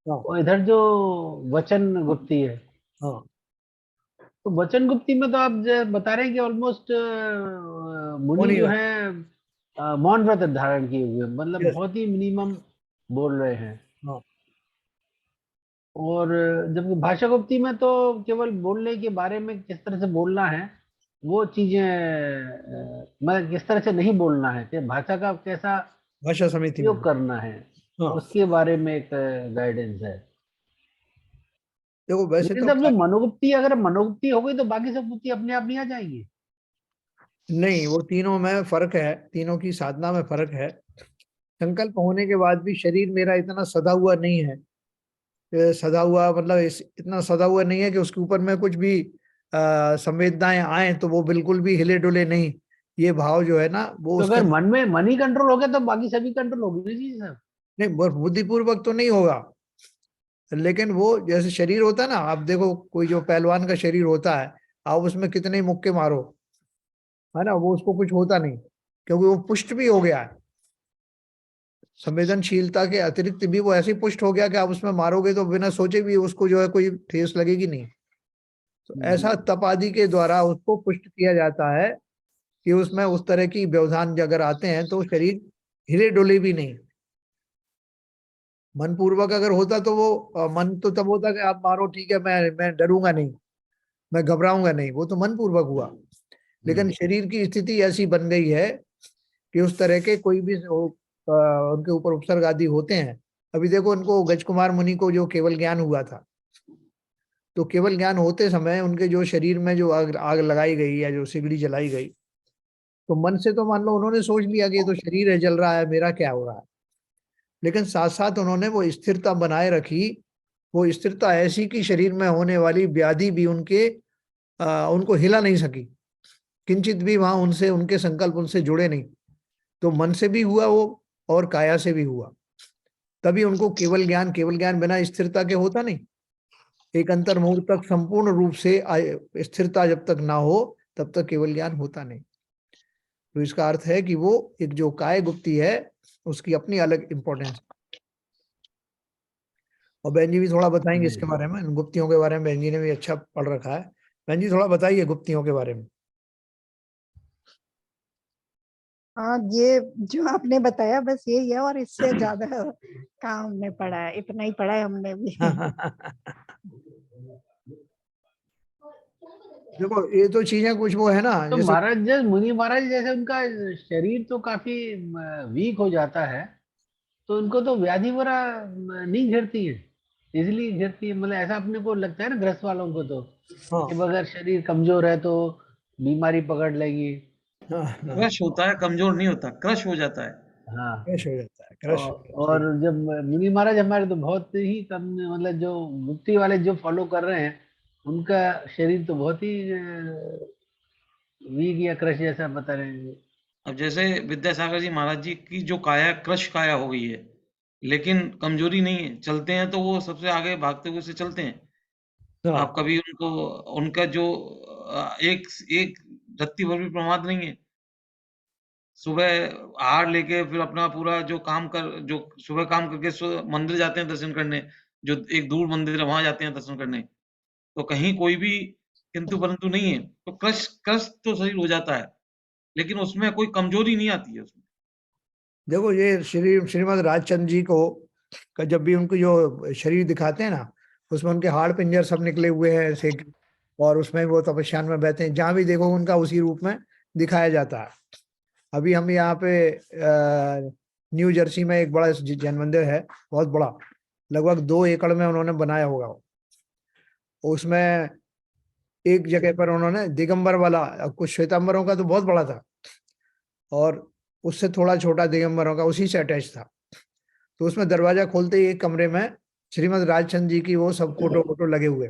हाँ और इधर जो वचन गुप्ती है, हाँ तो वचन गुप्ती में तो आप बता रहे हैं कि ऑलमोस्ट मुनि होनी जो है। है मौन व्रत धारण किए हुए हैं, मतलब यस। बहुत ही मिनिमम बोल रहे हैं। हाँ और जबकि भाषा गुप्ती में तो केवल बोलने के बारे में, किस तरह से बोलना है वो चीजें, मतलब किस तरह से नहीं बोलना है, कि भाषा का कैसा भाषा समिति में। उपयोग करना है, हाँ उसके बारे में एक गाइडेंस है। देखो वैसे लेकिन तो सब जो मनोगुप्ती, अगर मनोगुप्ती हो गई तो बाकी सब गुप्ती अपने आप नहीं आ जाएंगी। नहीं, वो तीनों में फर्क है, तीनों की साधना में फर्क है। संकल्प होने के बाद भी शरीर मेरा इतना सदा हुआ नहीं है। सदा हुआ मतलब इतना सदा हुआ नहीं है कि उसके ऊपर में कुछ भी संवेदनाएं आए तो वो बिल्कुल भी हिले डुले नहीं। ये भाव जो है ना वो तो उसके अगर मन ही कंट्रोल हो गया तो बाकी सभी कंट्रोल होगी ना चीज सब। नहीं, बुद्धिपूर्वक तो नहीं होगा। लेकिन वो जैसे शरीर होता है ना, आप देखो कोई जो पहलवान का शरीर होता है, आप उसमें कितने ही मुक्के मारो, है ना, वो उसको कुछ होता नहीं, क्योंकि वो पुष्ट भी हो गया है। संवेदनशीलता के अतिरिक्त भी वो ऐसे ही पुष्ट हो गया कि आप उसमें मारोगे तो बिना सोचे भी उसको जो है कोई ठेस लगेगी नहीं। तो ऐसा तप आदि के द्वारा उसको पुष्ट किया जाता है कि उसमें उस तरह की व्यवधान अगर आते हैं तो शरीर हिले डुले भी नहीं। मन पूर्वक अगर होता तो वो मन तो तब होता कि आप मारो ठीक है, मैं डरूंगा नहीं, मैं घबराऊंगा नहीं, वो तो मन पूर्वक हुआ। लेकिन शरीर की स्थिति ऐसी बन गई है कि उस तरह के कोई भी उनके ऊपर उपसर्ग आदि होते हैं। अभी देखो उनको गजकुमार मुनि को जो केवल ज्ञान हुआ था, तो केवल ज्ञान होते समय उनके जो शरीर में जो आग लगाई गई या जो सिगड़ी जलाई गई, तो मन से तो मान लो उन्होंने सोच लिया कि ये तो शरीर है जल रहा है, मेरा क्या हो रहा है। लेकिन साथ साथ उन्होंने वो स्थिरता बनाए रखी। वो स्थिरता ऐसी कि शरीर में होने वाली व्याधि भी उनको हिला नहीं सकी, किंचित भी वहां उनसे उनके संकल्प उनसे जुड़े नहीं। तो मन से भी हुआ वो और काया से भी हुआ। तभी उनको केवल ज्ञान बिना स्थिरता के होता नहीं। एक अंतर मुहूर्त तक संपूर्ण रूप से स्थिरता जब तक ना हो तब तक केवल ज्ञान होता नहीं। तो इसका अर्थ है कि वो एक जो काय गुप्ती है उसकी अपनी अलग इंपॉर्टेंस। और बहन जी भी थोड़ा बताएंगे जी। इसके बारे में, इन गुप्तियों के बारे में बहन जी ने भी अच्छा पढ़ रखा है। बहन जी थोड़ा बताइए गुप्तियों के बारे में। हाँ, ये जो आपने बताया बस यही है, और इससे ज्यादा कहाँ हमने पढ़ा है, इतना ही पढ़ा है हमने भी। देखो ये तो चीजें कुछ वो है ना तो जैसे। महाराज, जैसे मुनि महाराज जैसे उनका शरीर तो काफी वीक हो जाता है, तो उनको तो व्याधि वगैरह नहीं घेरती है, इजिली घेरती है, मतलब ऐसा अपने को लगता है ना गृहस्थ वालों को तो, कि हाँ अगर शरीर कमजोर है तो बीमारी पकड़ लेगी। हाँ हाँ। क्रश होता है, कमजोर नहीं होता, क्रश हो जाता है। हाँ। क्रश हो जाता है, क्रश हो जाता है, और सही। जब मुनि महाराज हमारे तो बहुत ही कम, मतलब जो मुक्ति वाले जो फॉलो कर रहे हैं, उनका शरीर तो बहुत ही वीक या क्रश जैसा बता रहे हैं। अब जैसे विद्यासागर जी महाराज जी की जो काया क्रश काया हो गई है, लेकिन कमजोरी नहीं है, चलते हैं तो वो सबसे आगे भागते हुए से चलते हैं। आप हाँ कभी उनको, उनका जो एक एक रत्ती भर भी प्रमाद नहीं है। सुबह आहार लेके फिर अपना पूरा जो काम कर, जो सुबह काम करके मंदिर जाते हैं दर्शन करने, जो एक दूर मंदिर है वहां जाते हैं दर्शन करने, तो कहीं कोई भी किंतु परंतु नहीं है, तो क्रश क्रश तो शरीर हो जाता है, लेकिन उसमें कोई कमजोरी नहीं आती है उसमें। देखो ये श्रीमद राजचंद्र जी को का जब भी उनको जो शरीर दिखाते हैं ना, उसमें उनके हाड़ पिंजर सब निकले हुए हैं ऐसे, और उसमें वो तपस्या में बैठे हैं, जहां भी देखो उनका उसी रूप में दिखाया जाता है। अभी हम यहाँ पे न्यू जर्सी में एक बड़ा जैन मंदिर है, बहुत बड़ा, लगभग 2 एकड़ में उन्होंने बनाया होगा। उसमें एक जगह पर उन्होंने दिगंबर वाला, कुछ श्वेतांबरों का तो बहुत बड़ा था, और उससे थोड़ा छोटा दिगंबरों का उसी से अटैच था। तो उसमें दरवाजा खोलते ही एक कमरे में श्रीमद राजचंद्र जी की वो सब फोटो लगे हुए,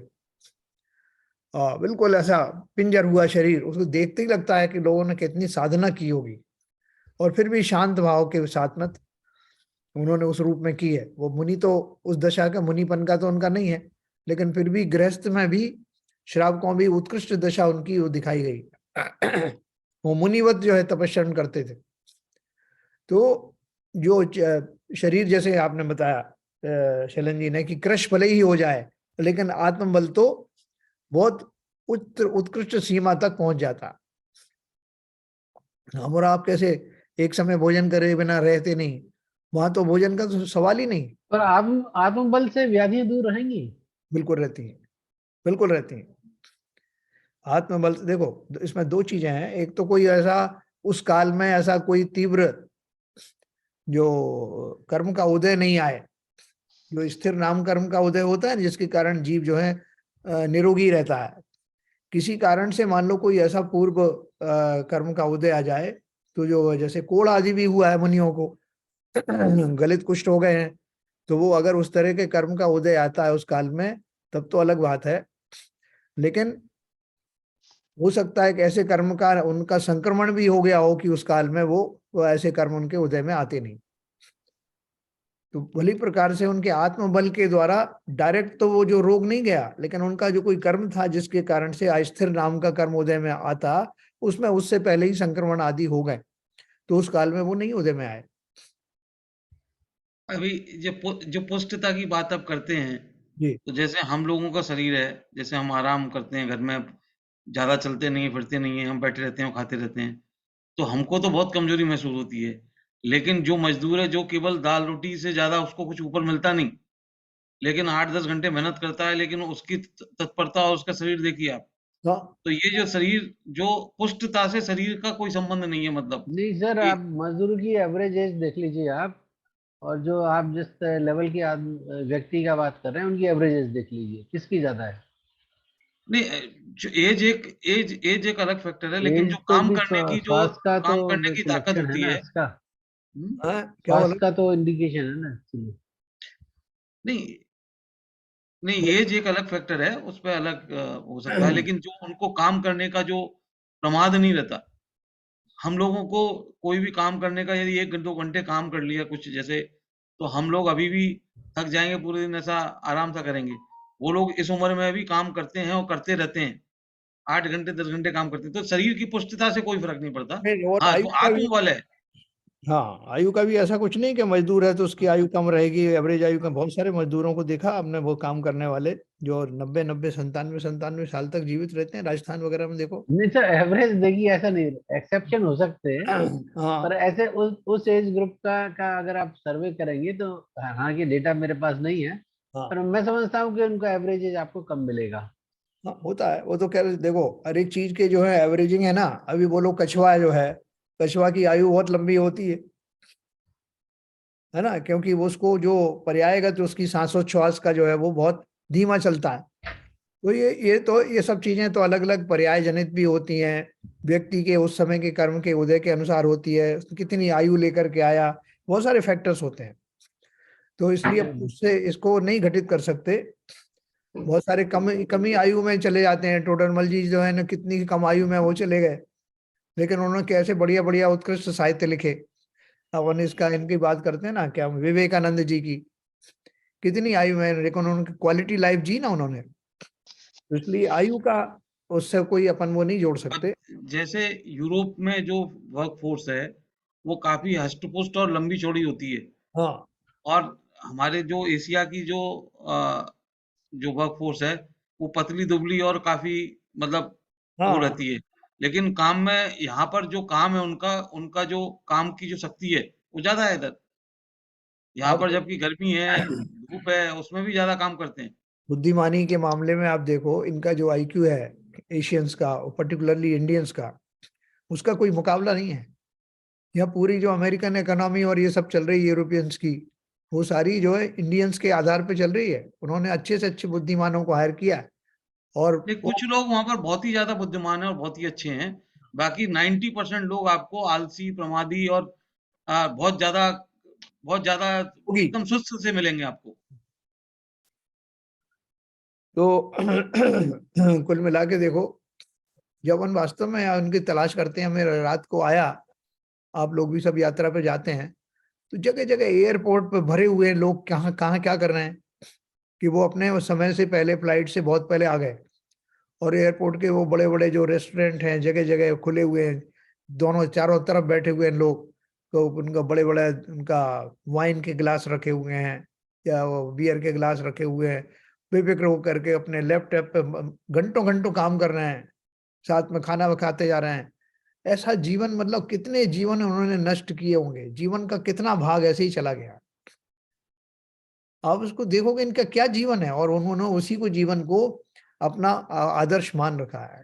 बिल्कुल ऐसा पिंजर हुआ शरीर, उसको देखते ही लगता है कि लोगों ने कितनी साधना की होगी, और फिर भी शांत भाव के साथ में उन्होंने उस रूप में की है। वो मुनि तो उस दशा का, मुनिपन का तो उनका नहीं है, लेकिन फिर भी गृहस्थ में भी श्रावकों भी उत्कृष्ट दशा उनकी वो दिखाई गई। वो मुनिवत जो है तपस्या करते थे। तो जो शरीर जैसे आपने बताया शैलन जी ने कि कृश भले ही हो जाए, लेकिन आत्मबल तो बहुत उत्कृष्ट सीमा तक पहुंच जाता। हम और आप कैसे एक समय भोजन करे बिना रहते नहीं, वहां तो भोजन का तो सवाल ही नहीं। पर आत्मबल से व्याधियां दूर रहेंगी? बिल्कुल रहती हैं, बिल्कुल रहती हैं। आत्मबल से देखो, इसमें दो चीजें हैं। एक तो कोई ऐसा उस काल में ऐसा कोई तीव्र जो कर्म का उदय नहीं आए, जो स्थिर नाम कर्म का उदय होता है जिसके कारण जीव जो है निरोगी रहता है। किसी कारण से मान लो कोई ऐसा पूर्व कर्म का उदय आ जाए, तो जो जैसे कोढ़ आदि भी हुआ है मुनियों को, गलित कुष्ठ हो गए हैं, तो वो अगर उस तरह के कर्म का उदय आता है उस काल में, तब तो अलग बात है। लेकिन हो सकता है कि ऐसे कर्म का उनका संक्रमण भी हो गया हो कि उस काल में वो ऐसे कर्म उनके उदय में आते नहीं। तो भली प्रकार से उनके आत्मबल के द्वारा डायरेक्ट तो वो जो रोग नहीं गया, लेकिन उनका जो कोई कर्म था जिसके कारण से अस्थिर नाम का कर्म उदय में आता, उसमें उससे पहले ही संक्रमण आदि हो गए, तो उस काल में वो नहीं उदय में आए। अभी जो पुष्टता की बात आप करते हैं, जी तो जैसे हम लोगों का शरीर है, जैसे हम आराम करते हैं घर में, ज्यादा चलते नहीं है, फिरते नहीं है, हम बैठे रहते हैं और खाते रहते हैं, तो हमको तो बहुत कमजोरी महसूस होती है। लेकिन जो मजदूर है, जो केवल दाल रोटी से ज्यादा उसको कुछ ऊपर मिलता नहीं, लेकिन 8-10 घंटे मेहनत करता है, लेकिन उसकी तत्परता और उसका शरीर देखिए आप। हाँ तो ये जो शरीर, जो पुष्टता से शरीर का कोई संबंध नहीं है, मतलब नहीं सर, कि आप मजदूर की एवरेज एज देख लीजिए आप, और जो आप जिस लेवल की व्यक्ति का बात कर रहे हैं उनकी एवरेज एज देख लीजिए, किसकी ज्यादा है? नहीं, जो एज एक अलग फैक्टर है, लेकिन एज जो तो काम भी करने की जो स्वास्थ्य का तो काम करने की एक ताकत लक्षण है होती ना है। इसका। हाँ क्या बोला? स्वास्थ्य का तो इंडिकेशन है ना एक्चुअली। नहीं नहीं, एज एक अलग फैक्टर है, उस पे अलग हो सकता है, लेकिन जो उनको काम करने का जो प्रमाद नहीं रहता, हम लोगों को कोई भी काम करने का, यदि 1-2 घंटे काम कर लिया कुछ जैसे, तो हम लोग अभी भी थक जाएंगे, पूरे दिन ऐसा आराम सा करेंगे। वो लोग इस उम्र में भी काम करते हैं और करते रहते हैं, 8 घंटे 10 घंटे काम करते हैं, तो शरीर की पुष्टता से कोई फर्क नहीं पड़ता। नहीं, और हाँ, आयु जो का भी, आत्मबल है, हाँ आयु का भी ऐसा कुछ नहीं कि मजदूर है तो उसकी आयु कम रहेगी। एवरेज आयु का बहुत सारे मजदूरों को देखा आपने, वो काम करने वाले जो 90 97 साल तक जीवित रहते हैं, राजस्थान वगैरह में देखो। नहीं सर, एवरेज देखिए ऐसा नहीं, एक्सेप्शन हो सकते हैं, पर हाँ ऐसे उस एज ग्रुप का अगर आप सर्वे करेंगे तो, हालांकि डेटा मेरे पास नहीं है, पर हाँ मैं समझता हूँ कि उनका एवरेज एज आपको कम मिलेगा। हाँ होता है। वो तो कह रहे देखो, हर एक चीज के जो है एवरेजिंग है ना। अभी बोलो कछुआ जो है, कछुआ की आयु बहुत लंबी होती है ना, क्योंकि वो उसको जो पर्यायगत उसकी सांसोच्छ्वास का जो है वो बहुत धीमा चलता है। तो ये सब चीजें तो अलग अलग पर्याय जनित भी होती हैं, व्यक्ति के उस समय के कर्म के उदय के अनुसार होती है, कितनी आयु लेकर के आया, बहुत सारे फैक्टर्स होते हैं। तो इसलिए अपन उससे इसको नहीं घटित कर सकते। बहुत सारे कमी आयु में चले जाते हैं। टोडरमल जी जो है ना, कितनी कम आयु में वो चले गए, लेकिन उन्होंने कैसे बढ़िया बढ़िया उत्कृष्ट साहित्य लिखे। अपन इसका इनकी बात करते हैं ना, क्या विवेकानंद जी की कितनी आयु में, लेकिन उन्होंने क्वालिटी लाइफ जी ना उन्होंने। तो इसलिए आयु का उससे कोई अपन वो नहीं जोड़ अब सकते। जैसे यूरोप में जो वर्क फोर्स है, वो काफी हष्ट पुष्ट और लंबी चौड़ी होती है, हाँ और हमारे जो एशिया की जो वर्क फोर्स है, वो पतली दुबली और काफी, मतलब वो हाँ रहती है। लेकिन काम में, यहाँ पर जो काम है उनका उनका जो काम की जो शक्ति है, वो ज्यादा है इधर। यहाँ अब पर जबकि गर्मी है, धूप है, उसमें भी ज्यादा काम करते हैं। बुद्धिमानी के मामले में आप देखो, इनका जो आईक्यू है एशियंस का, पर्टिकुलरली इंडियंस का, उसका कोई मुकाबला नहीं है। यह पूरी जो अमेरिकन इकोनॉमी और ये सब चल रही है यूरोपियंस की, वो सारी जो है इंडियंस के आधार पे चल रही है। उन्होंने अच्छे से अच्छे बुद्धिमानों को हायर किया है, और नहीं, कुछ लोग वहां पर बहुत ही ज्यादा बुद्धिमान है और बहुत ही अच्छे हैं। बाकी 90% लोग आपको आलसी, प्रमादी और बहुत ज्यादा बहुत ज्यादा होगी। एकदम सुस्त से मिलेंगे आपको। तो कुल मिला के देखो, जब हम वास्तव में उनकी तलाश करते हैं, हमें रात को आया, आप लोग भी सब यात्रा पे जाते हैं, तो जगह जगह एयरपोर्ट पे भरे हुए लोग कहाँ कहाँ क्या कर रहे हैं कि वो अपने समय से पहले फ्लाइट से बहुत पहले आ गए, और एयरपोर्ट के वो बड़े बड़े जो रेस्टोरेंट हैं जगह जगह खुले हुए हैं, दोनों चारों तरफ बैठे हुए हैं लोग, तो उनका बड़े बड़े उनका वाइन के गिलास रखे हुए हैं या वो बियर के गिलास रखे हुए हैं, बेफिक्र होकर के अपने लैपटॉप पे घंटों घंटों काम कर रहे हैं, साथ में खाना खाते जा रहे हैं। ऐसा जीवन, मतलब कितने जीवन उन्होंने नष्ट किए होंगे, जीवन का कितना भाग ऐसे ही चला गया। आप उसको देखोगे इनका क्या जीवन है, और उन्होंने उसी को जीवन को अपना आदर्श मान रखा है।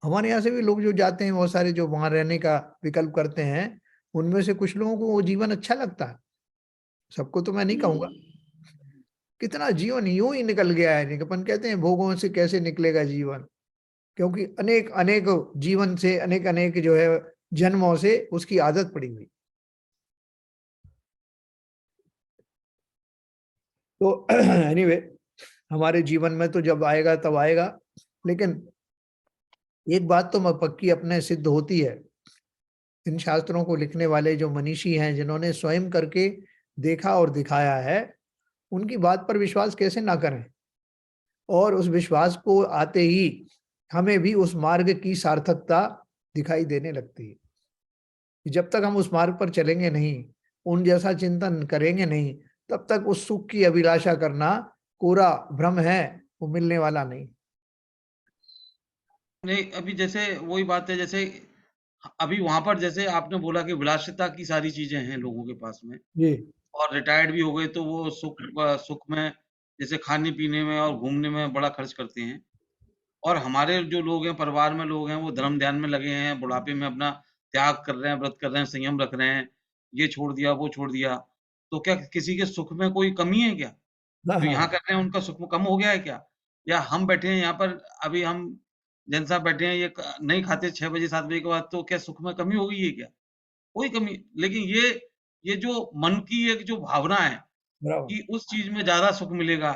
हमारे यहाँ से भी लोग जो जाते हैं, बहुत सारे जो वहां रहने का विकल्प करते हैं, उनमें से कुछ लोगों को वो जीवन अच्छा लगता है, सबको तो मैं नहीं कहूंगा। कितना जीवन यूं ही निकल गया है, अपन कहते हैं भोगों से कैसे निकलेगा जीवन, क्योंकि अनेक अनेक जीवन से, अनेक अनेक जो है जन्मों से उसकी आदत पड़ी हुई। तो एनीवे हमारे जीवन में तो जब आएगा तब आएगा, लेकिन एक बात तो पक्की अपने सिद्ध होती है, इन शास्त्रों को लिखने वाले जो मनीषी हैं, जिन्होंने स्वयं करके देखा और दिखाया है, उनकी बात पर विश्वास कैसे ना करें। और उस विश्वास को आते ही हमें भी उस मार्ग की सार्थकता दिखाई देने लगती है कि जब तक हम उस मार्ग पर चलेंगे नहीं, उन जैसा चिंतन करेंगे नहीं, तब तक उस सुख की अभिलाषा करना कोरा भ्रम है, वो मिलने वाला नहीं। नहीं, अभी जैसे वही बात है, जैसे अभी वहां पर जैसे आपने बोला कि विलासिता की सारी चीजें हैं लोगों के पास में, जी और रिटायर्ड भी हो गए तो वो सुख में, जैसे खाने पीने में और घूमने में बड़ा खर्च करते हैं। और हमारे जो लोग हैं, परिवार में लोग हैं, वो धर्म ध्यान में लगे हैं, बुढ़ापे में अपना त्याग कर रहे हैं, व्रत कर रहे हैं, संयम रख रहे हैं, ये छोड़ दिया, वो छोड़ दिया। तो क्या किसी के सुख में कोई कमी है क्या? हाँ जो यहाँ हाँ कर रहे हैं उनका सुख कम हो गया है क्या? या हम बैठे हैं यहाँ पर, अभी हम जैन साहब बैठे हैं, ये नहीं खाते 6 बजे 7 बजे के बाद, तो क्या सुख में कमी हो गई है क्या? कोई कमी, लेकिन ये जो मन की एक जो भावना है बराबर। कि उस चीज में ज्यादा सुख मिलेगा,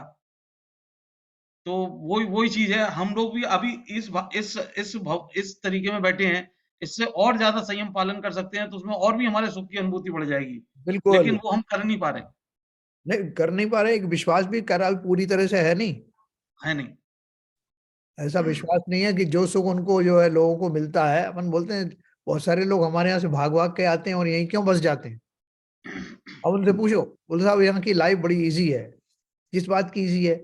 तो वही वही चीज है। हम लोग भी अभी इस तरीके में बैठे हैं, इससे और ज्यादा संयम पालन कर सकते हैं, तो उसमें और भी हमारे सुख की अनुभूति बढ़ जाएगी, बिल्कुल लेकिन वो हम कर नहीं पा रहे। नहीं, कर नहीं पा रहे, एक विश्वास भी करा पूरी तरह से है नहीं, है नहीं। ऐसा विश्वास नहीं है कि जो सुख उनको जो है लोगों को मिलता है। अपन बोलते हैं बहुत सारे लोग हमारे यहाँ से भाग भाग के आते हैं और यहीं क्यों बस जाते हैं। अब उनसे पूछो, बोले साहब यहाँ की लाइफ बड़ी इजी है। किस बात की इजी है?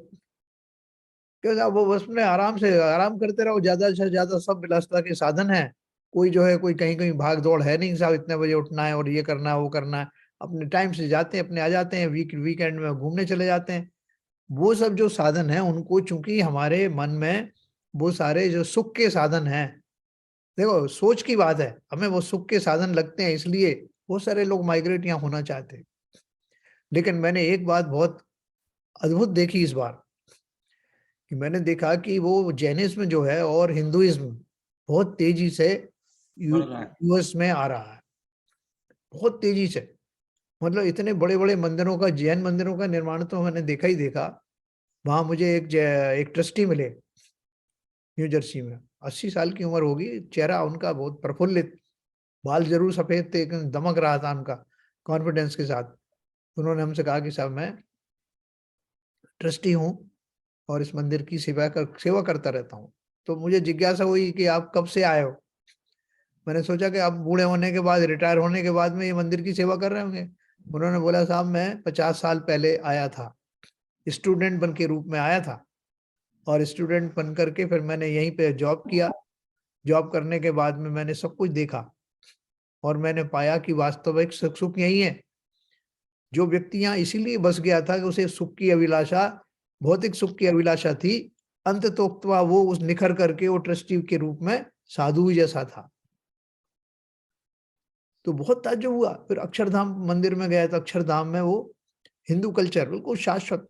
क्यों साहब, वो बस में आराम से आराम करते रहो, ज्यादा से ज्यादा सब विलासिता के साधन है, कोई जो है कोई कहीं कहीं भाग दौड़ है नहीं साहब, इतने बजे उठना है और ये करना है वो करना है, अपने टाइम से जाते हैं, अपने आ जाते हैं, वीकेंड में घूमने चले जाते हैं। वो सब जो साधन है, उनको चूंकि हमारे मन में वो सारे जो सुख के साधन हैं, देखो सोच की बात है, हमें वो सुख के साधन लगते हैं, इसलिए बहुत सारे लोग माइग्रेट यहाँ होना चाहते हैं। लेकिन मैंने एक बात बहुत अद्भुत देखी इस बार, कि मैंने देखा कि वो जैनिज्म जो है और हिंदुइज्म बहुत तेजी से बढ़ रहा है। यूएस में आ रहा है, बहुत तेजी से। मतलब इतने बड़े बड़े मंदिरों का, जैन मंदिरों का निर्माण तो मैंने देखा ही देखा। वहां मुझे एक ट्रस्टी मिले न्यू जर्सी में, 80 साल की उम्र होगी, चेहरा उनका बहुत प्रफुल्लित, बाल जरूर सफेद थे, एकदम दमक रहा था उनका कॉन्फिडेंस के साथ। उन्होंने हमसे कहा कि साहब मैं ट्रस्टी हूँ और इस मंदिर की सेवा करता रहता हूँ। तो मुझे जिज्ञासा हुई कि आप कब से आए हो। मैंने सोचा कि आप बूढ़े होने के बाद, रिटायर होने के बाद में ये मंदिर की सेवा कर रहे होंगे। उन्होंने बोला साहब मैं 50 साल पहले आया था, स्टूडेंट बन के रूप में आया था, और स्टूडेंट बन करके फिर मैंने यहीं पे जॉब किया। जॉब करने के बाद में मैंने सब कुछ देखा और मैंने पाया कि वास्तविक सुख यही है। जो व्यक्ति यहाँ इसीलिए बस गया था कि उसे सुख की अभिलाषा, भौतिक सुख की अभिलाषा थी, अंत तोक्तवा वो उस निखर करके वो ट्रस्टी के रूप में साधु जैसा था। तो बहुत ताज्जुब हुआ। फिर अक्षरधाम मंदिर में गया तो अक्षरधाम में वो हिंदू कल्चर बिल्कुल शाश्वत।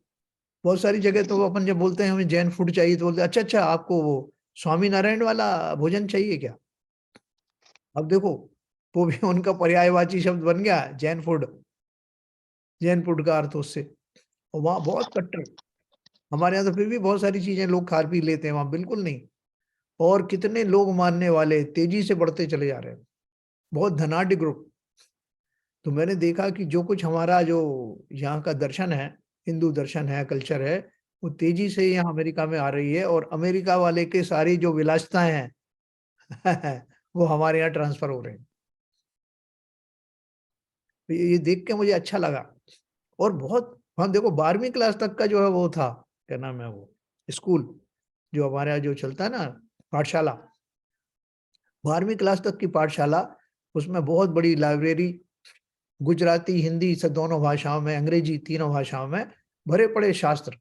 बहुत सारी जगह तो अपन जब बोलते हैं हमें जैन फूड चाहिए तो बोलते हैं अच्छा अच्छा आपको वो स्वामी नारायण वाला भोजन चाहिए क्या? अब देखो, वो भी उनका पर्यायवाची शब्द बन गया जैन फूड। जैन फूड का अर्थ उससे, और वहाँ बहुत कट्टर। हमारे यहाँ तो फिर भी बहुत सारी चीजें लोग खा पी लेते हैं, वहां बिल्कुल नहीं। और कितने लोग मानने वाले तेजी से बढ़ते चले जा रहे हैं, बहुत धनाढ़ ग्रुप। तो मैंने देखा कि जो कुछ हमारा जो यहाँ का दर्शन है, हिंदू दर्शन है, कल्चर है, वो तेजी से यहाँ अमेरिका में आ रही है, और अमेरिका वाले के सारी जो विलासिताएं हैं वो हमारे यहाँ ट्रांसफर हो रहे हैं। तो ये देख के मुझे अच्छा लगा। और बहुत, हाँ देखो 12वीं क्लास तक का जो है वो था, क्या नाम है वो स्कूल जो हमारे यहाँ जो चलता है ना, पाठशाला, 12वीं क्लास तक की पाठशाला, उसमें बहुत बड़ी लाइब्रेरी, गुजराती हिंदी से दोनों भाषाओं में, अंग्रेजी तीनों भाषाओं में भरे पड़े शास्त्र,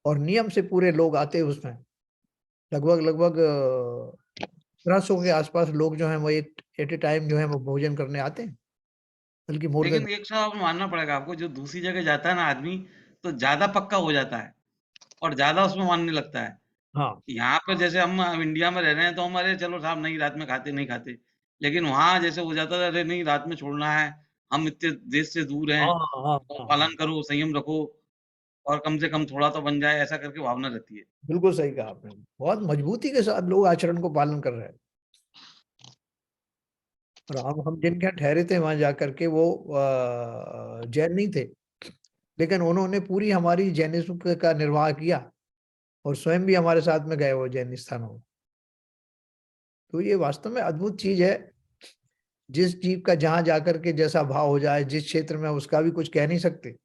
और नियम से पूरे लोग आते हैं उसमें। लगभग 1300 के आसपास लोग जो हैं वो एक एट ए टाइम जो है वो भोजन करने आते हैं, बल्कि मोर लेकिन देन। एक साहब मानना पड़ेगा आपको, जो दूसरी जगह जाता है ना आदमी, तो ज्यादा पक्का हो जाता है और ज्यादा उसमें मानने लगता है। हाँ यहाँ पर जैसे हम इंडिया में रह रहे हैं तो हमारे चलो साहब नहीं रात में खाते नहीं खाते, लेकिन वहां जैसे हो जाता था, अरे नहीं रात में छोड़ना है, हम इतने देश से दूर हैं, हाँ हाँ तो हाँ हाँ, पालन करो, संयम रखो, और कम से कम थोड़ा तो बन जाए, ऐसा करके भावना रहती है। बिल्कुल सही कहा आपने। बहुत मजबूती के साथ लोग आचरण को पालन कर रहे हैं। और हम जिनके यहाँ ठहरे थे वहां जाकर के, वो जैन नहीं थे, लेकिन उन्होंने पूरी हमारी जैनिज्म का निर्वाह किया, और स्वयं भी हमारे साथ में गए वो जैन स्थानों में। तो ये वास्तव में अद्भुत चीज है। जिस जीव का जहां जाकर के जैसा भाव हो जाए, जिस क्षेत्र में, उसका भी कुछ कह नहीं सकते।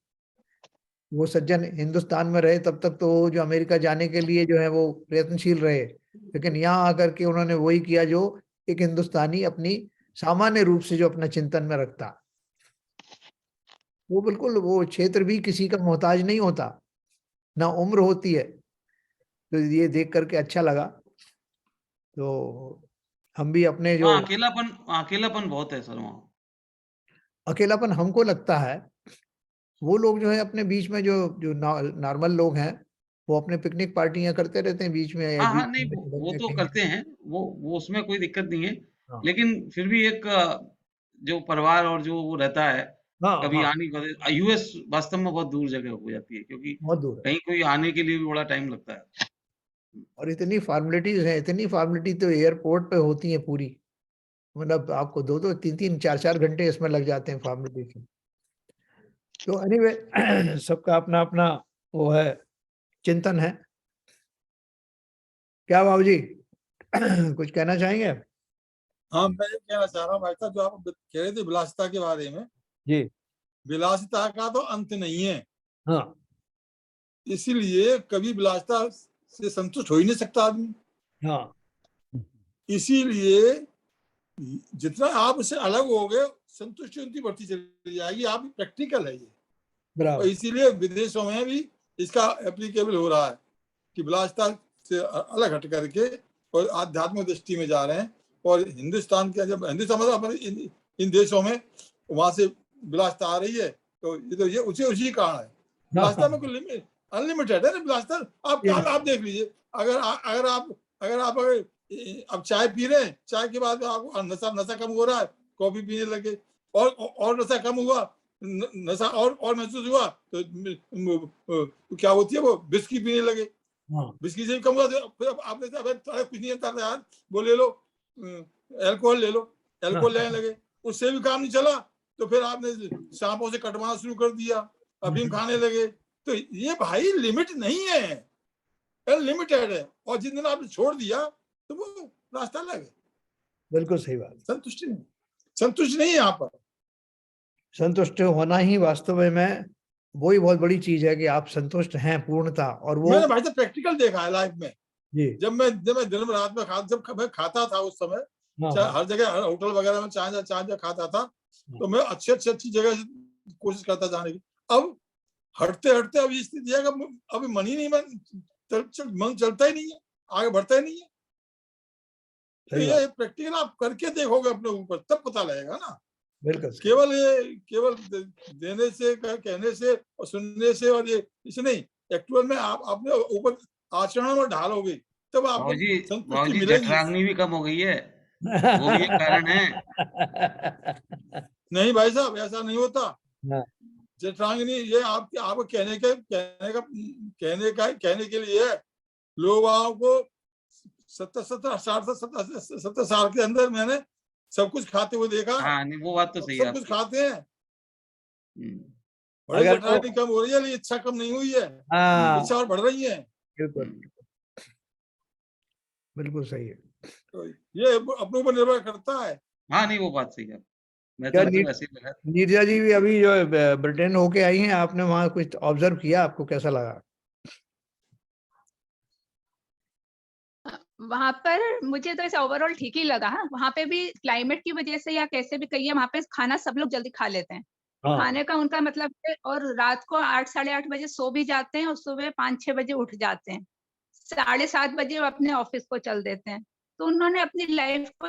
वो सज्जन हिंदुस्तान में रहे तब तक तो वो जो अमेरिका जाने के लिए जो है वो प्रयत्नशील रहे, लेकिन यहाँ आकर के उन्होंने वही किया जो एक हिंदुस्तानी अपनी सामान्य रूप से जो अपना चिंतन में रखता। वो बिल्कुल, वो क्षेत्र भी किसी का मोहताज नहीं होता, ना उम्र होती है। तो ये देख करके अच्छा लगा। तो हम भी अपने जो वहाँ अकेलापन बहुत है सर वहाँ। अकेलापन हमको लगता है, वो लोग जो है अपने बीच में जो जो नॉर्मल लोग हैं, वो अपने पिकनिक पार्टियां करते रहते हैं बीच में, या हाँ, हाँ, बीच नहीं वो में तो कहीं। करते हैं, वो उसमें कोई दिक्कत नहीं है। हाँ लेकिन फिर भी एक जो परिवार और जो वो रहता है, हाँ कभी हाँ, आने का यूएस वास्तव में बहुत दूर जगह हो जाती है, क्योंकि बहुत दूर है। कहीं कोई आने के लिए भी बड़ा टाइम लगता है। और इतनी फॉर्मेलिटीज हैं, इतनी फॉर्मेलिटी तो एयरपोर्ट पे होती है पूरी, मतलब आपको 2-2 3-3 4-4 घंटे इसमें लग जाते हैं फॉर्मेलिटी में। तो एनीवे सबका अपना अपना वो है, चिंतन है। क्या बाबू जी कुछ कहना चाहेंगे? हाँ, मैं ये कहना चाह रहा हूँ भाई साहब, जो आप कह रहे थे विलासिता के बारे में, जी विलासिता का तो अंत नहीं है, हाँ इसीलिए कभी विलासिता से संतुष्ट हो ही नहीं सकता आदमी। हाँ, इसीलिए जितना आप उससे अलग हो गए, संतुष्टि उतनी बढ़ती चली जाएगी। आप प्रैक्टिकल है ये, और बराबर। इसीलिए विदेशों में भी इसका एप्लीकेबल हो रहा है कि विलासिता से अलग हट करके और आध्यात्मिक दृष्टि में जा रहे हैं। और हिंदुस्तान के, जब हिंदुस्तान मतलब इन देशों में वहां से विलासिता आ रही है, तो ये उसी कारण है। विलासिता में कोई लिमिट अनलिमिटेड है ना विलासिता। आप देख लीजिए, अगर आप अब चाय पी रहे हैं, चाय के बाद आपको नशा कम हो रहा है, कॉफी पीने लगे, और नशा कम हुआ, नशा और महसूस हुआ, तो क्या होती है, वो बिस्की पीने लगे। बिस्की से भी कम हुआ, तो फिर आपने कुछ नहीं था यार, वो ले लो, अल्कोहल ले लो, अल्कोहल लेने लगे, उससे भी काम नहीं चला, तो फिर आपने सांपों से कटवाना शुरू कर दिया, अफीम खाने लगे। तो ये भाई लिमिट नहीं है, अनलिमिटेड है। और जिस दिन आपने छोड़ दिया तो वो रास्ता अलग है। बिल्कुल सही बात। संतुष्टि नहीं है यहाँ पर। संतुष्ट होना ही वास्तव में वही बहुत बड़ी चीज है कि आप संतुष्ट हैं पूर्णता। और वो मैंने भाई साहब प्रैक्टिकल देखा है लाइफ में। जी जब मैं दिन में रात में जब मैं खाता था उस समय, हाँ हर जगह हर होटल वगैरह में चाय खाता था, तो मैं अच्छी जगह से कोशिश करता जाने की। अब हटते अब ये स्थिति है कि अभी मन ही नहीं, मन चलता ही नहीं है, आगे बढ़ता ही नहीं है। तो ये प्रैक्टिकल आप करके देखोगे अपने ऊपर, तब पता लगेगा ना। बिल्कुल केवल देने से, कहने से और सुनने से और ये इसे नहीं, एक्चुअल में आप अपने ऊपर आचरण में ढालोगे, तब आपको संतुष्टि मिलेगी। जठराग्नि भी कम हो गई है, वो भी एक कारण है। नहीं भाई साहब, ऐसा नहीं होता। जेठांगिनी, ये आपको कहने के लिए है। लोगों को 70 साल के अंदर मैंने सब कुछ खाते हुए देखा। हाँ नहीं वो बात तो सही है सब कुछ आपकी। खाते हैं। बड़े अगर जेठानी कम हो रही है, इच्छा कम नहीं हुई है, हाँ इच्छा और बढ़ रही है। बिल्कुल बिल्कुल सही है। तो ये अपने ऊपर निर्भर करता है। हाँ नहीं वो बात सही है। मैं क्या तो वैसे ही लगा। नीरजा जी भी अभी जो ब्रिटेन होके आई हैं, आपने वहाँ कुछ ऑब्जर्व किया, आपको कैसा लगा? वहां पर मुझे तो ऐसे ओवरऑल ठीक ही लगा। वहां पे भी क्लाइमेट की वजह से या कैसे भी कहिए, वहां पे खाना सब लोग जल्दी खा लेते हैं। हाँ खाने का उनका मतलब है, और रात को 8 साढ़े 8 बजे सो भी जाते हैं और सुबह 5-6 बजे उठ जाते हैं। 7:30 बजे वो अपने ऑफिस को चल देते हैं। तो उन्होंने अपनी लाइफ को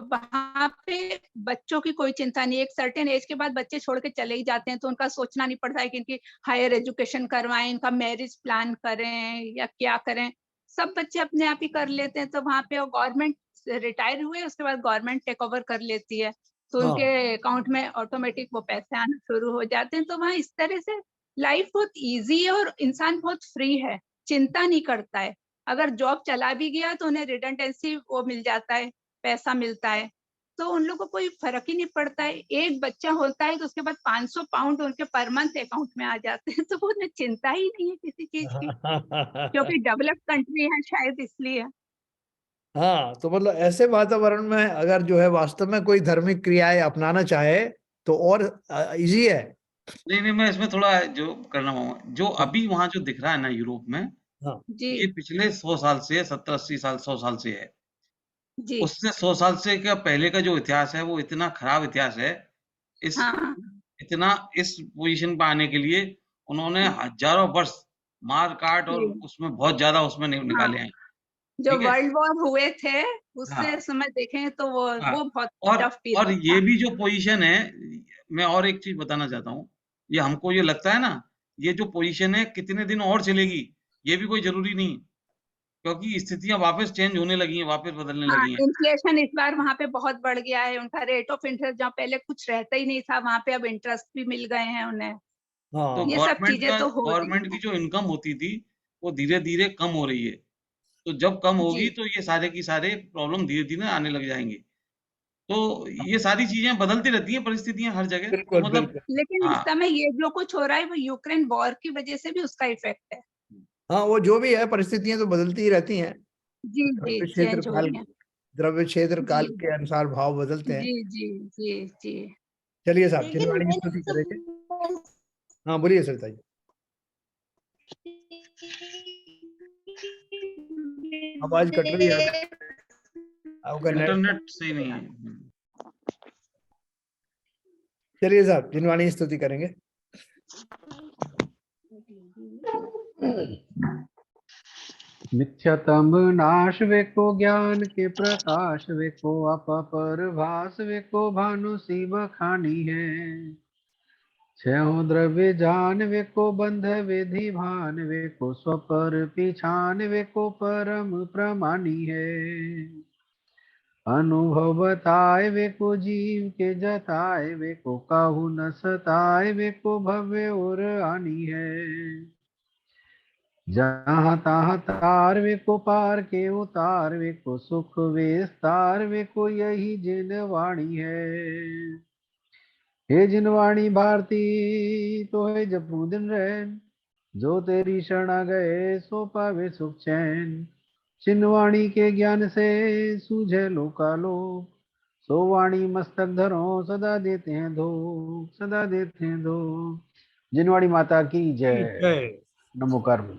वहां पे बच्चों की कोई चिंता नहीं। एक सर्टेन एज के बाद बच्चे छोड़ के चले ही जाते हैं, तो उनका सोचना नहीं पड़ता है कि इनकी हायर एजुकेशन करवाएं, इनका मैरिज प्लान करें या क्या करें। सब बच्चे अपने आप ही कर लेते हैं। तो वहां पे वो गवर्नमेंट रिटायर हुए, उसके बाद गवर्नमेंट टेक ओवर कर लेती है, तो हाँ उनके अकाउंट में ऑटोमेटिक वो पैसे आना शुरू हो जाते हैं। तो वहाँ इस तरह से लाइफ बहुत इजी है और इंसान बहुत फ्री है, चिंता नहीं करता है। अगर जॉब चला भी गया तो उन्हें रिडंडेंसी वो मिल जाता है, पैसा मिलता है। तो उन लोगों को कोई फर्क ही नहीं पड़ता है। एक बच्चा होता है तो उसके बाद 500 पाउंड उनके पर मंथ अकाउंट में आ जाते हैं। तो वो उन्हें चिंता ही नहीं है किसी चीज की, क्योंकि डेवलप्ड कंट्री है शायद इसलिए। हाँ तो मतलब ऐसे वातावरण में अगर जो है वास्तव में कोई धार्मिक क्रियाएं अपनाना चाहे तो और इजी है। नहीं मैं इसमें थोड़ा जो करना चाहूंगा, जो अभी वहां जो दिख रहा है ना यूरोप में, हाँ जी ये पिछले 100 साल से 70-80 साल 100 साल से है। जी उससे 100 साल से क्या पहले का जो इतिहास है वो इतना खराब इतिहास है। इस हाँ इतना इस पोजीशन पे आने के लिए उन्होंने हजारों वर्ष मार काट और जी उसमें बहुत ज्यादा उसमें हाँ, निकाले हैं। जो ठीक है। वर्ल्ड वॉर हुए थे हाँ उससे समय देखें तो वो हाँ। बहुत और टफ और पीरियड ये था। भी जो पोजीशन है, मैं और एक चीज बताना चाहता हूँ। ये हमको ये लगता है ना, ये जो पोजीशन है कितने दिन और चलेगी ये भी कोई जरूरी नहीं, क्योंकि स्थितियां वापस चेंज होने लगी हैं, वापस बदलने हाँ, लगी हैं। इन्फ्लेशन इस बार वहां पे बहुत बढ़ गया है। उनका रेट ऑफ इंटरेस्ट जहाँ पहले कुछ रहता ही नहीं था, वहां पे अब इंटरेस्ट भी मिल गए हैं उन्हें। तो हाँ ये सब चीजें तो हो रही गवर्नमेंट की हैं। जो इनकम होती थी वो धीरे धीरे कम हो रही है। तो जब कम होगी जी, तो ये सारे की सारे प्रॉब्लम धीरे धीरे आने लग जाएंगे। तो ये सारी चीजें बदलती रहती हैं, परिस्थितियां हर जगह, तो बिल्कुल मतलब बिल्कुल। लेकिन इस हाँ समय ये जो कुछ हो रहा है वो यूक्रेन वॉर की वजह से भी उसका इफेक्ट है। हाँ वो जो भी है परिस्थितियां तो बदलती ही रहती हैं। जी जी, द्रव्य क्षेत्र चेंज हो काल रही है। द्रव्य क्षेत्र जी काल के अनुसार भाव बदलते हैं। जी जी जी जी। चलिए साहब लेकिन जिनवाणी मैंने स्तुति करेंगे। समझ हाँ बोलिए सरिता जी। आवाज कट रही है आपका नेट। इंटरनेट सही नहीं है। चलिए साहब जिनवाणी स्तुति करेंगे। मिथ्यातम नाश वेको ज्ञान के प्रकाश वेको अपर भास वेको भानु शिव खानी है। छह द्रव्य जान वेको बंध विधि भान वेको स्वपर पिछान वेको परम प्रमानी है। अनुभव बताए वेको जीव के जताए वेको काहू न सताए वेको भव्य और आनी है। जहाँ तहाँ तार वे को पार के उतार वे को सुख विस्तार वे को यही जिनवाणी है। हे जिनवाणी भारती तो है जपू दिन रैन, जो तेरी शरणा गए सो पावे सुख चैन। चिन्वाणी के ज्ञान से सूझे लोकालोक, सो वाणी मस्तक धरो सदा देते हैं धूप सदा देते हैं धूप। जिनवाणी माता की जय। जय। नमो कर्म।